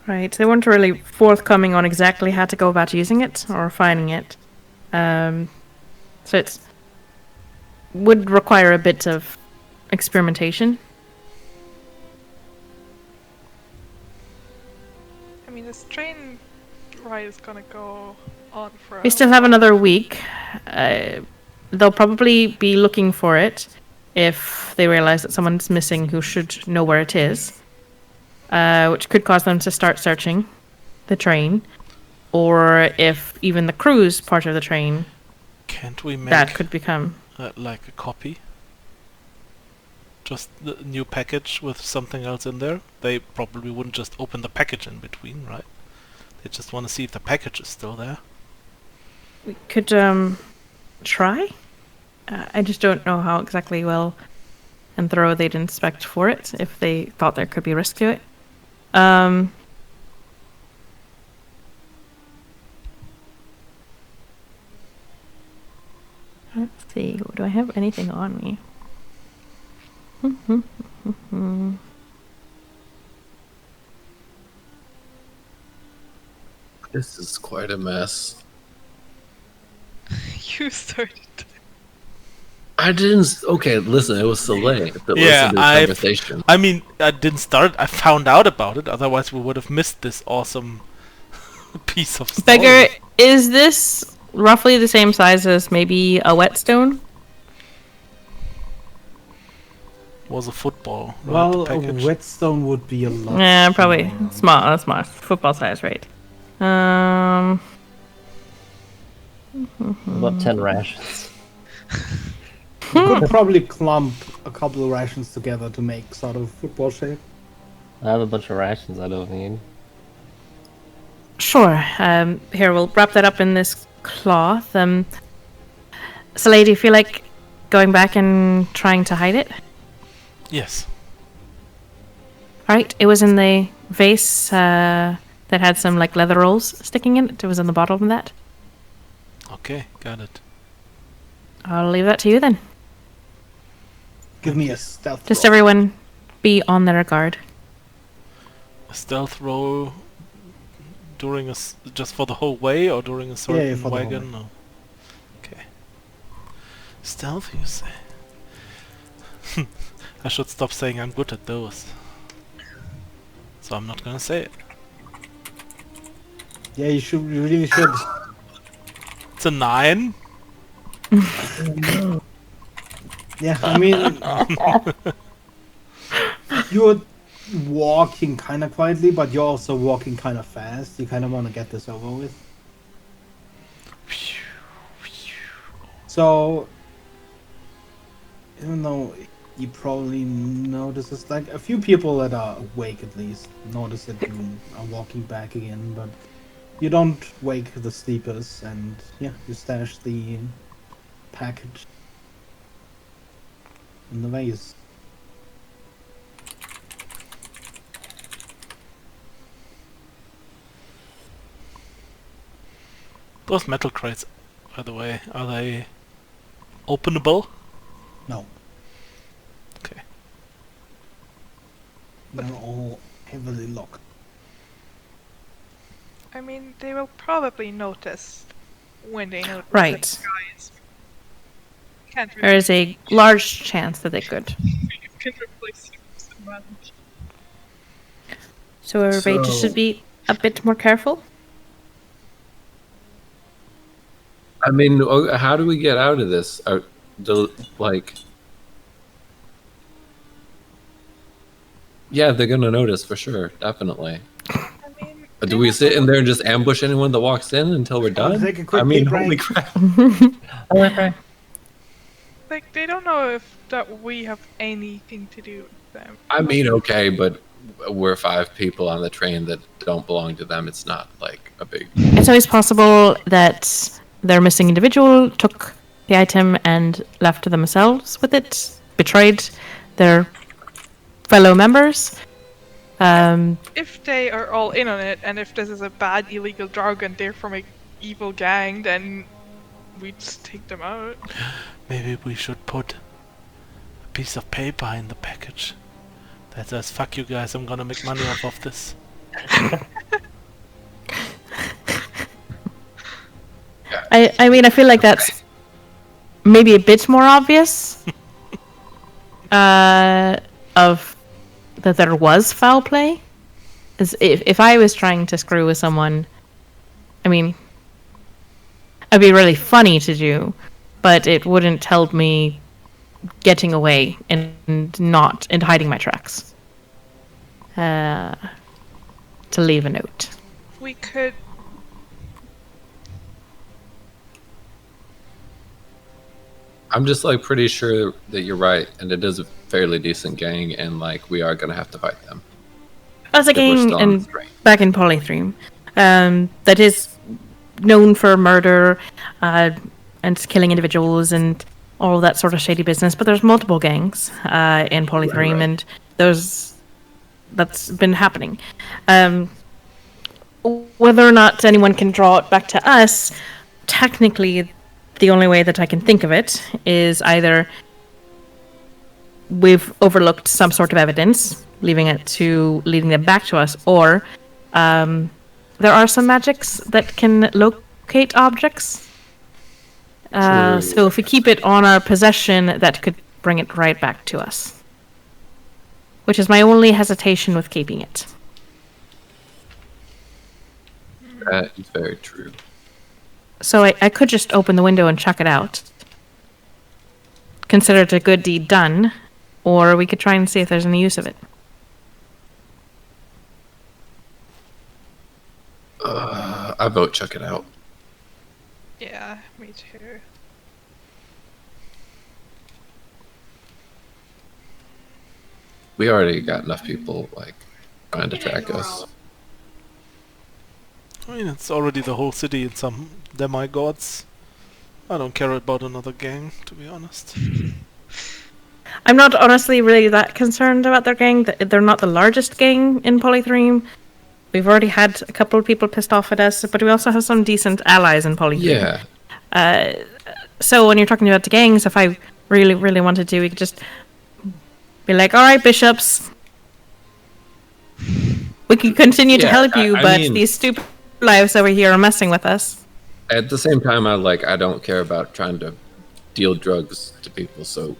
right. They weren't really forthcoming on exactly how to go about using it or refining it. So it's would require a bit of experimentation. I mean, this train ride is gonna go on forever. We still have another week. They'll probably be looking for it if they realize that someone's missing who should know where it is, which could cause them to start searching the train, or if even the crew's part of the train, Can't we make that could become. like a copy? Just the new package with something else in there? They probably wouldn't just open the package in between, right? They just want to see if the package is still there. We could try. I just don't know how exactly well and thorough they'd inspect for it if they thought there could be risk to it. Let's see. Do I have anything on me? This is quite a mess. You started. I didn't. Okay, listen. It was Soleil that Yeah, listened to the I've- conversation. I mean, I didn't start it, I found out about it, otherwise we would have missed this awesome piece of story. Beggar, is this roughly the same size as maybe a whetstone? Was a football, right? Well, the a package. whetstone would be a lot. Yeah, probably smaller. small, football size, right? About 10 rations. You could probably clump a couple of rations together to make sort of football shape. I have a bunch of rations I don't need. Sure. Here, we'll wrap that up in this cloth. Soleil, do you feel like going back and trying to hide it? Yes. Alright, it was in the vase that had some like leather rolls sticking in it. It was in the bottom of that. Okay, got it. I'll leave that to you then. Give me a stealth Just roll. everyone be on their guard. A stealth roll during just for the whole way, or during a certain for the whole wagon? No. Okay. Stealth, you say? I should stop saying I'm good at those. So I'm not gonna say it. Yeah, you should. You really should. It's a 9. Yeah, I mean, you're walking kind of quietly, but you're also walking kind of fast. You kind of want to get this over with. So, even though you probably notice, it's like a few people that are awake at least notice that you are walking back again, but you don't wake the sleepers, and yeah, you stash the package in the vase. Those metal crates, by the way, are they openable? No. Okay. They're all heavily locked. I mean, they will probably notice when they notice Right. that the guys can't There is a large chance that they could. can replace someone. So everybody just should be a bit more careful. I mean, how do we get out of this? Yeah, they're gonna notice for sure, definitely. I mean, But they do we don't sit in know- there and just ambush anyone that walks in until we're I'll done? take a quick I mean, peek, holy right? crap! Like, they don't know if that we have anything to do with them. I mean, okay, but we're 5 people on the train that don't belong to them. It's not like a big. It's always possible that their missing individual took the item and left to themselves with it, betrayed their fellow members. If they are all in on it, and if this is a bad illegal drug and they're from a evil gang, then we just take them out. Maybe we should put a piece of paper in the package that says, "Fuck you guys, I'm gonna make money off of this." I mean, I feel like that's maybe a bit more obvious of that there was foul play. As if I was trying to screw with someone, I mean, it'd be really funny to do, but it wouldn't help me getting away and hiding my tracks. To leave a note. We could. I'm just like pretty sure that you're right, and it is a fairly decent gang, and like we are gonna have to fight them. I was a if we're gang still on in, the train. back in Polythreme that is known for murder and killing individuals and all that sort of shady business. But there's multiple gangs in Polythreme, right. and that's been happening. Whether or not anyone can draw it back to us, technically, the only way that I can think of it is either we've overlooked some sort of evidence, leading them back to us, or there are some magics that can locate objects. True. So if we keep it on our possession, that could bring it right back to us. Which is my only hesitation with keeping it. That is very true. So I could just open the window and chuck it out. Consider it a good deed done. Or we could try and see if there's any use of it. I vote chuck it out. Yeah, me too. We already got enough people like trying to track us. I mean, it's already the whole city and some demigods. I don't care about another gang, to be honest. I'm not honestly really that concerned about their gang. They're not the largest gang in Polythreme. We've already had a couple of people pissed off at us, but we also have some decent allies in Polythreme. Yeah. So when you're talking about the gangs, if I really, really wanted to, we could just be like, all right, bishops, we can continue to Yeah, help you, I but mean- these stupid lives over here are messing with us. At the same time, I don't care about trying to deal drugs to people, so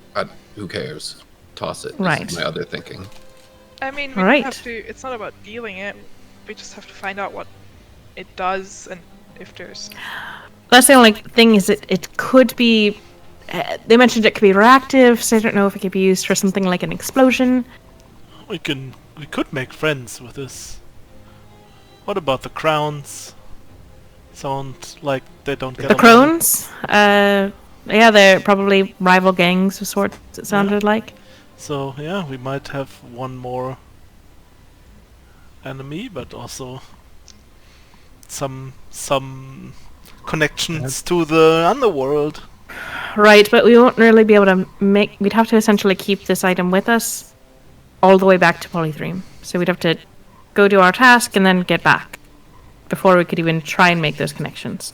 who cares? Toss it. Right. Is my other thinking. I mean, we Right. don't have to. It's not about dealing it. We just have to find out what it does and if there's. That's the only thing is it could be. They mentioned it could be reactive, so I don't know if it could be used for something like an explosion. We could make friends with this. What about the crowns? Sound like they don't get The along. crones, yeah, they're probably rival gangs of sorts. It sounded like. So yeah, we might have one more enemy, but also some connections to the underworld. Right, but we won't really be able to make. We'd have to essentially keep this item with us all the way back to Polythreme. So we'd have to go do our task and then get back before we could even try and make those connections.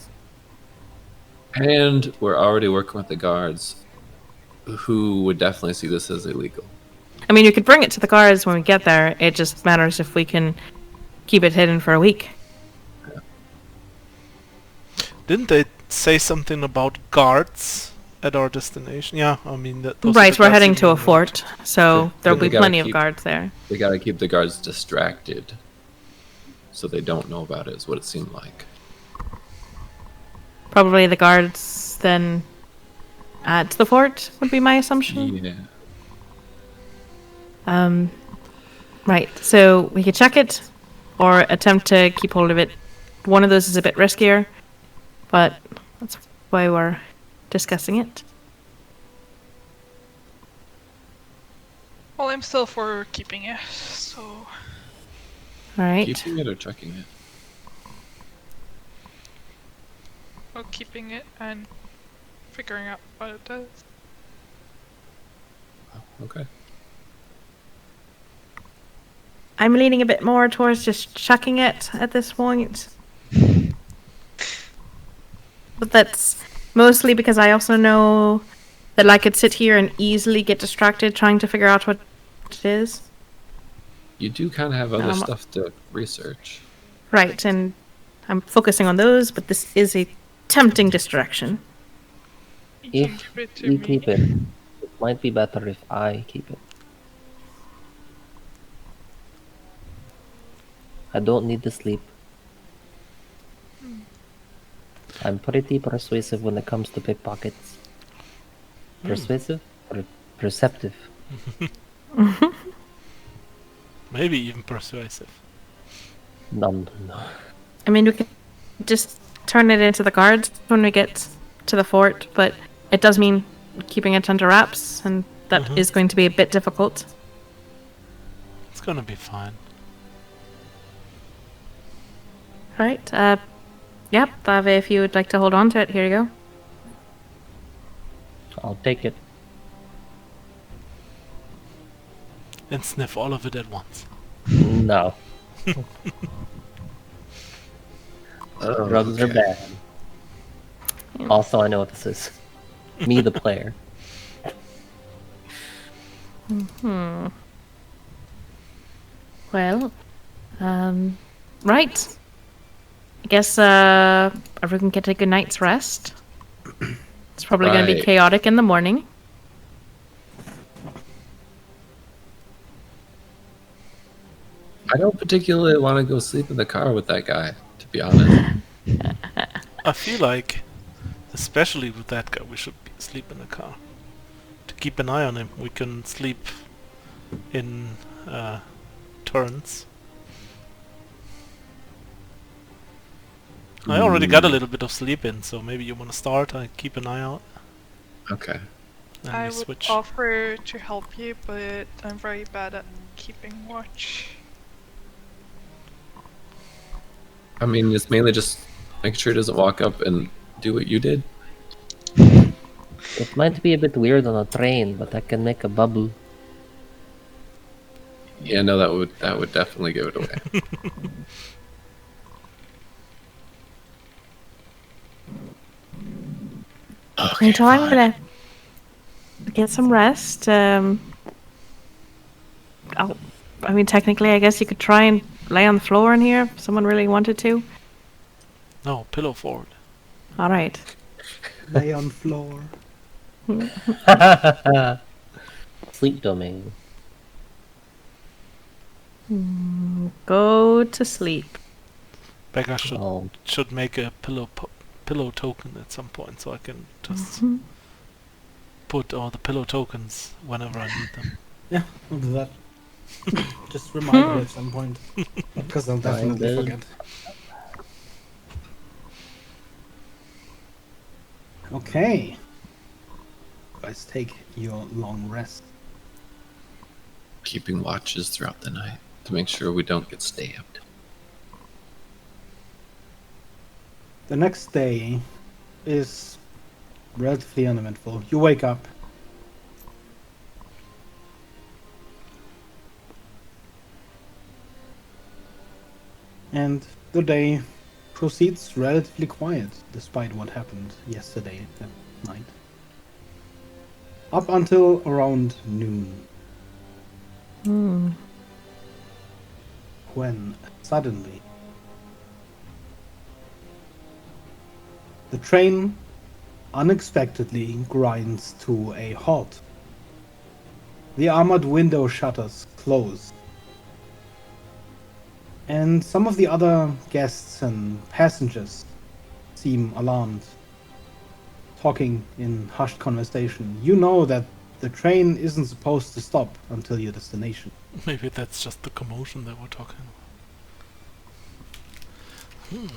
And we're already working with the guards, who would definitely see this as illegal. I mean, you could bring it to the guards when we get there. It just matters if we can keep it hidden for a week. Didn't they say something about guards at our destination? Yeah, I mean that. those are Right, the we're guards heading you to a mean, right? fort, so there'll they be gotta plenty of keep- guards there. They gotta keep the guards distracted, so they don't know about it. Is what it seemed like. Probably the guards then at the fort would be my assumption. Yeah. Right, so we could check it or attempt to keep hold of it. One of those is a bit riskier, but that's why we're discussing it. Well, I'm still for keeping it, so. Alright. Keeping it or checking it? Well, keeping it and figuring out what it does. Okay. I'm leaning a bit more towards just chucking it at this point. But that's mostly because I also know that I could sit here and easily get distracted trying to figure out what it is. You do kind of have other Um, stuff to research. Right, and I'm focusing on those, but this is a tempting distraction. You can If give it to you me. keep it, it might be better if I keep it. I don't need to sleep. I'm pretty persuasive when it comes to pickpockets. Persuasive or perceptive? Maybe even persuasive. No. I mean, we could just turn it into the guards when we get to the fort, but it does mean keeping it under wraps, and that is going to be a bit difficult. It's gonna be fine. Right, yep, Dave, if you would like to hold on to it, here you go. I'll take it. And sniff all of it at once. No. Oh, Drugs are okay. bad. Also, I know what this is. Me, the player. Well, right. I guess everyone can get a good night's rest. It's probably going to be Right. chaotic in the morning. I don't particularly want to go sleep in the car with that guy, to be honest. I feel like, especially with that guy, we should sleep in the car. To keep an eye on him, we can sleep in turns. I already got a little bit of sleep in, so maybe you want to start. I keep an eye out. Okay. And I we would switch. offer to help you, but I'm very bad at keeping watch. I mean, it's mainly just making sure he doesn't walk up and do what you did. It might be a bit weird on a train, but I can make a bubble. Yeah, no, that would definitely give it away. Okay, So I'm fine. gonna get some rest. I mean, technically, I guess you could try and lay on the floor in here if someone really wanted to. No, pillow forward. All right. Lay on floor. Sleep domain. Go to sleep. Becca Oh, should make a pillow token at some point, so I can just put all the pillow tokens whenever I need them. Yeah, I'll do that. Just remind me at some point. Because I'll definitely Minded. forget. Okay. Guys, take your long rest. Keeping watches throughout the night to make sure we don't get stabbed. The next day is relatively uneventful. You wake up. And the day proceeds relatively quiet, despite what happened yesterday at night. Up until around noon, when suddenly the train unexpectedly grinds to a halt. The armored window shutters close. And some of the other guests and passengers seem alarmed, talking in hushed conversation. You know that the train isn't supposed to stop until your destination. Maybe that's just the commotion that we're talking about.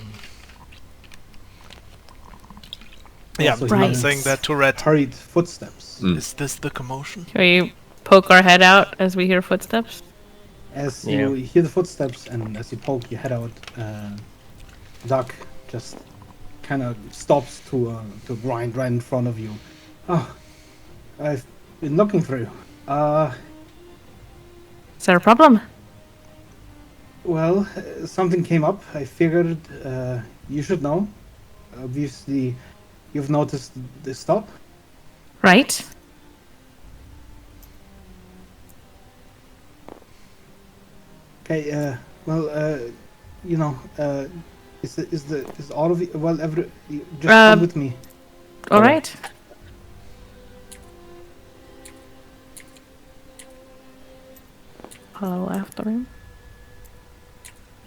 Yeah, Also, I'm Right. saying that to Red. Hurried footsteps. Is this the commotion? Can we poke our head out as we hear footsteps? As Yeah. you hear the footsteps and as you poke your head out, Duck just kind of stops to grind right in front of you. Oh, I've been looking through. Is there a problem? Well, something came up. I figured you should know. Obviously, you've noticed the stop. Right. Okay. You know, is all of you? Well, just come with me. All right. Follow after him.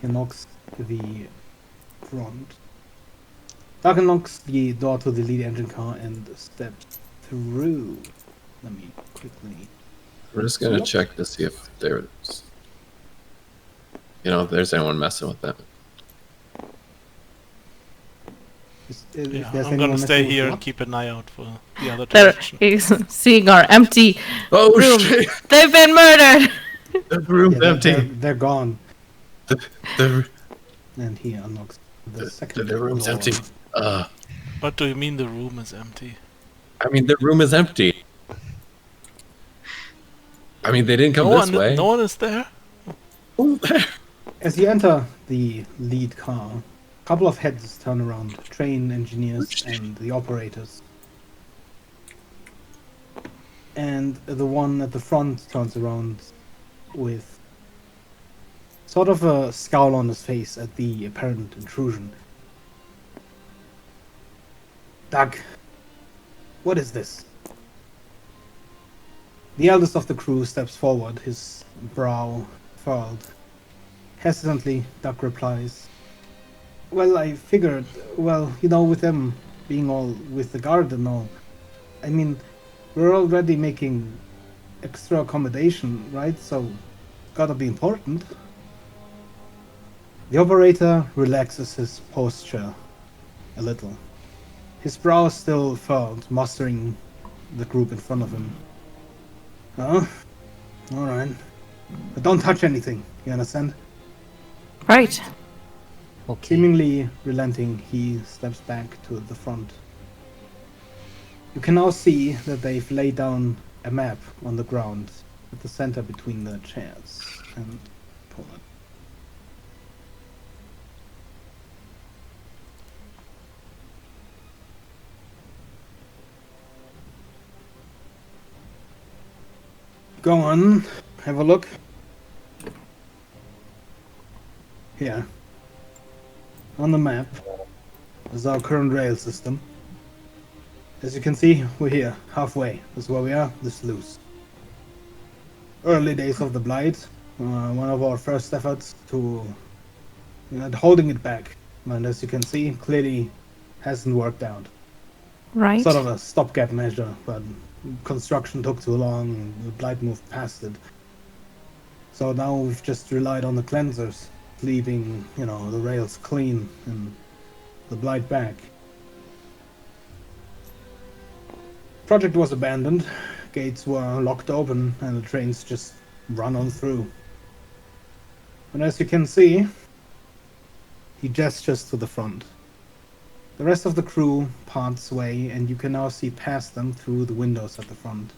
He knocks the front. Duncan knocks the door to the lead engine car and steps through. Let me quickly. We're just gonna check to see if there's, if there's anyone messing with them. If Yeah, there's I'm anyone gonna stay messing with here and what? keep an eye out for the other They're direction. he's seeing our empty Oh room. shit! They've been murdered. The room's Yeah, empty. they're gone. The And he unlocks the second the room's door. empty. What do you mean the room is empty? I mean the room is empty. I mean they didn't come this way. No one is there? As you enter the lead car, a couple of heads turn around, train engineers and the operators. And the one at the front turns around with sort of a scowl on his face at the apparent intrusion. Doug, what is this? The eldest of the crew steps forward, his brow furled. Hesitantly, Doug replies, well, I figured, with them being all with the guard and all, I mean, we're already making extra accommodation, right? So, gotta be important. The operator relaxes his posture a little. His brow still furrowed, mustering the group in front of him. Oh, alright. But don't touch anything, you understand? Right. Okay. Seemingly relenting, he steps back to the front. You can now see that they've laid down a map on the ground at the center between the chairs. And pull it. Go on, have a look. Here. On the map is our current rail system. As you can see, we're here, halfway. This is where we are, this sluice. Early days of the Blight, one of our first efforts to holding it back. And as you can see, clearly hasn't worked out. Right. Sort of a stopgap measure, but construction took too long, and the Blight moved past it. So now we've just relied on the cleansers, leaving, the rails clean and the Blight back. Project was abandoned, gates were locked open, and the trains just run on through. And as you can see, he gestures to the front. The rest of the crew parts way, and you can now see past them through the windows at the front.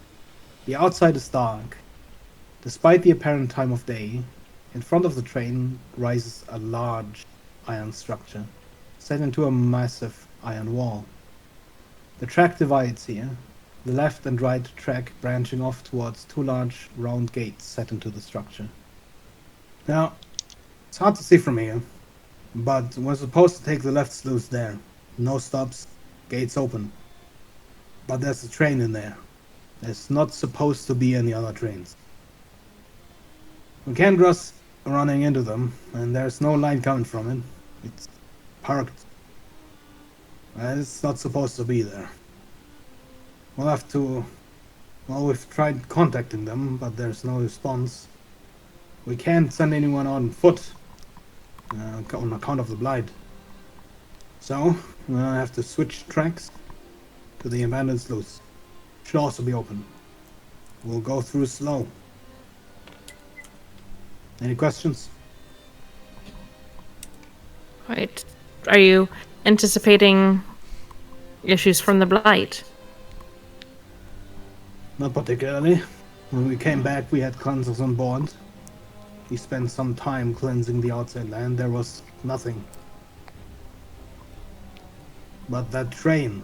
The outside is dark. Despite the apparent time of day, in front of the train rises a large iron structure, set into a massive iron wall. The track divides here, the left and right track branching off towards two large round gates set into the structure. Now, it's hard to see from here, but we're supposed to take the left sluice there. No stops, gates open. But there's a train in there. There's not supposed to be any other trains. We can't rush running into them, and there's no line coming from it. It's parked. It's not supposed to be there. We'll have to... Well, we've tried contacting them, but there's no response. We can't send anyone on foot on account of the Blight. So, we're gonna have to switch tracks to the abandoned sluice. Should also be open. We'll go through slow. Any questions? Right. Are you anticipating issues from the Blight? Not particularly. When we came back, we had cleansers on board. We spent some time cleansing the outside land. There was nothing. But that train...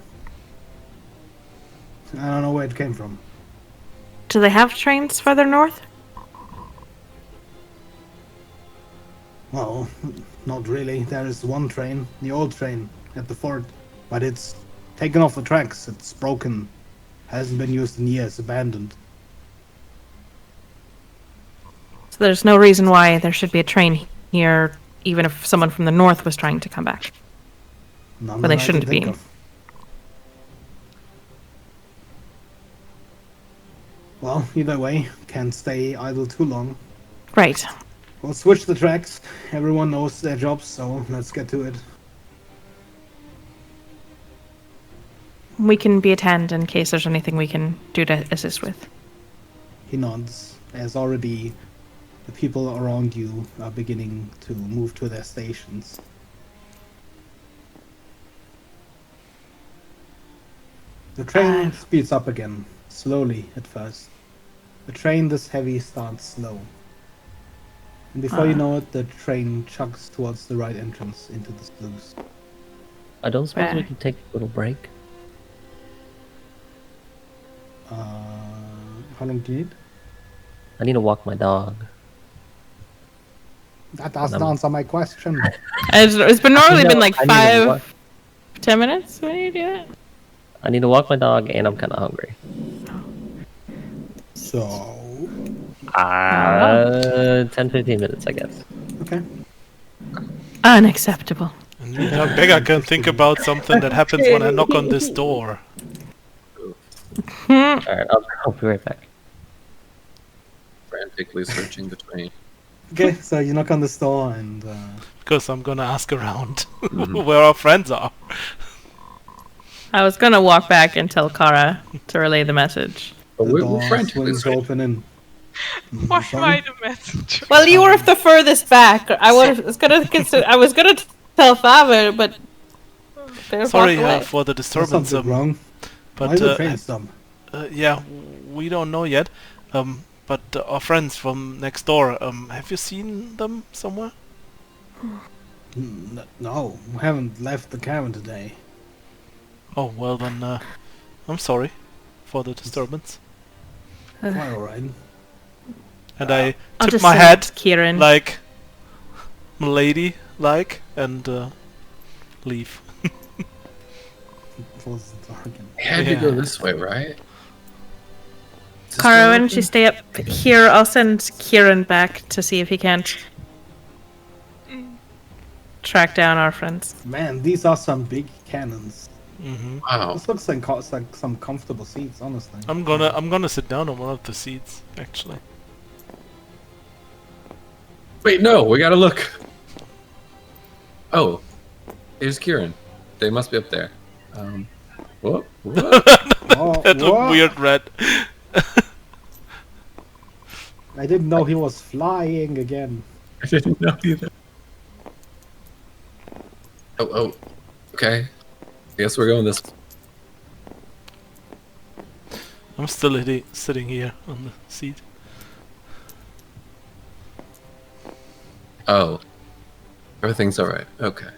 I don't know where it came from. Do they have trains further north? Well, not really. There is one train, the old train, at the fort. But it's taken off the tracks. It's broken. Hasn't been used in years. Abandoned. So there's no reason why there should be a train here, even if someone from the north was trying to come back. None Well, that they I shouldn't can think be. of. Well, either way, can't stay idle too long. Right. We'll switch the tracks. Everyone knows their jobs, so let's get to it. We can be at hand in case there's anything we can do to assist with. He nods, as already the people around you are beginning to move to their stations. The train speeds up again, slowly at first. A train this heavy starts slow. And before you know it, the train chugs towards the right entrance into the sluice. I don't suppose we can take a little break. How long do you need? I need to walk my dog. That doesn't answer my question. It's been normally been like I need to walk- 5-10 minutes when you do that. I need to walk my dog, and I'm kind of hungry. So... 10-15 minutes, I guess. Okay. Unacceptable. And me and Beggar can think about something that happens when I knock on this door. Alright, I'll be right back. Frantically searching the train. Okay, so you knock on the door and... Because I'm gonna ask around where our friends are. I was gonna walk back and tell Kara to relay the message. But The we're door frantically swings ready. open and. Why am Sorry? I the messenger? Well, you were the furthest back. I was gonna consider. I was gonna tell Father, but they're Sorry far away. for the There's disturbance. something wrong. Why But is the train stop? yeah, we don't know yet. But our friends from next door. Have you seen them somewhere? No, we haven't left the cabin today. Oh well, then I'm sorry for the disturbance. Quite alright. And I I'll tip just my send head Kieran. like milady like and leave. Close the door again. We had to go Yeah. this way, right? Is this Kara, door why don't you open? stay up here? I'll send Kieran back to see if he can't track down our friends. Man, these are some big cannons. Hmm Wow. This looks like some comfortable seats, honestly. I'm gonna sit down on one of the seats actually. Wait, no, we gotta look. Oh, here's Kieran. They must be up there. Whoop, whoop. Oh, That looked what? weird, red. I didn't know he was flying again. I didn't know either. Oh, okay. I guess we're going this. I'm still sitting here on the seat. Oh, everything's all right. Okay.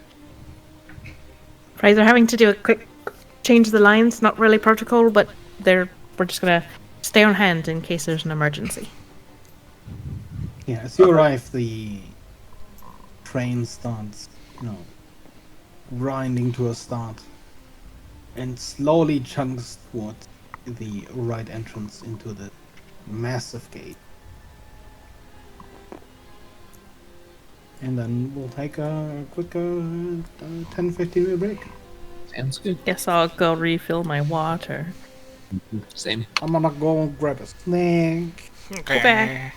Right, they're having to do a quick change of the lines. Not really protocol, but we're just gonna stay on hand in case there's an emergency. Yeah, as you arrive, the train starts, grinding to a start, and slowly chunks towards the right entrance into the massive gate. And then we'll take a quick 10-15 minute break. Sounds good. Guess I'll go refill my water. Same. I'm gonna go grab a snack. Okay. Back.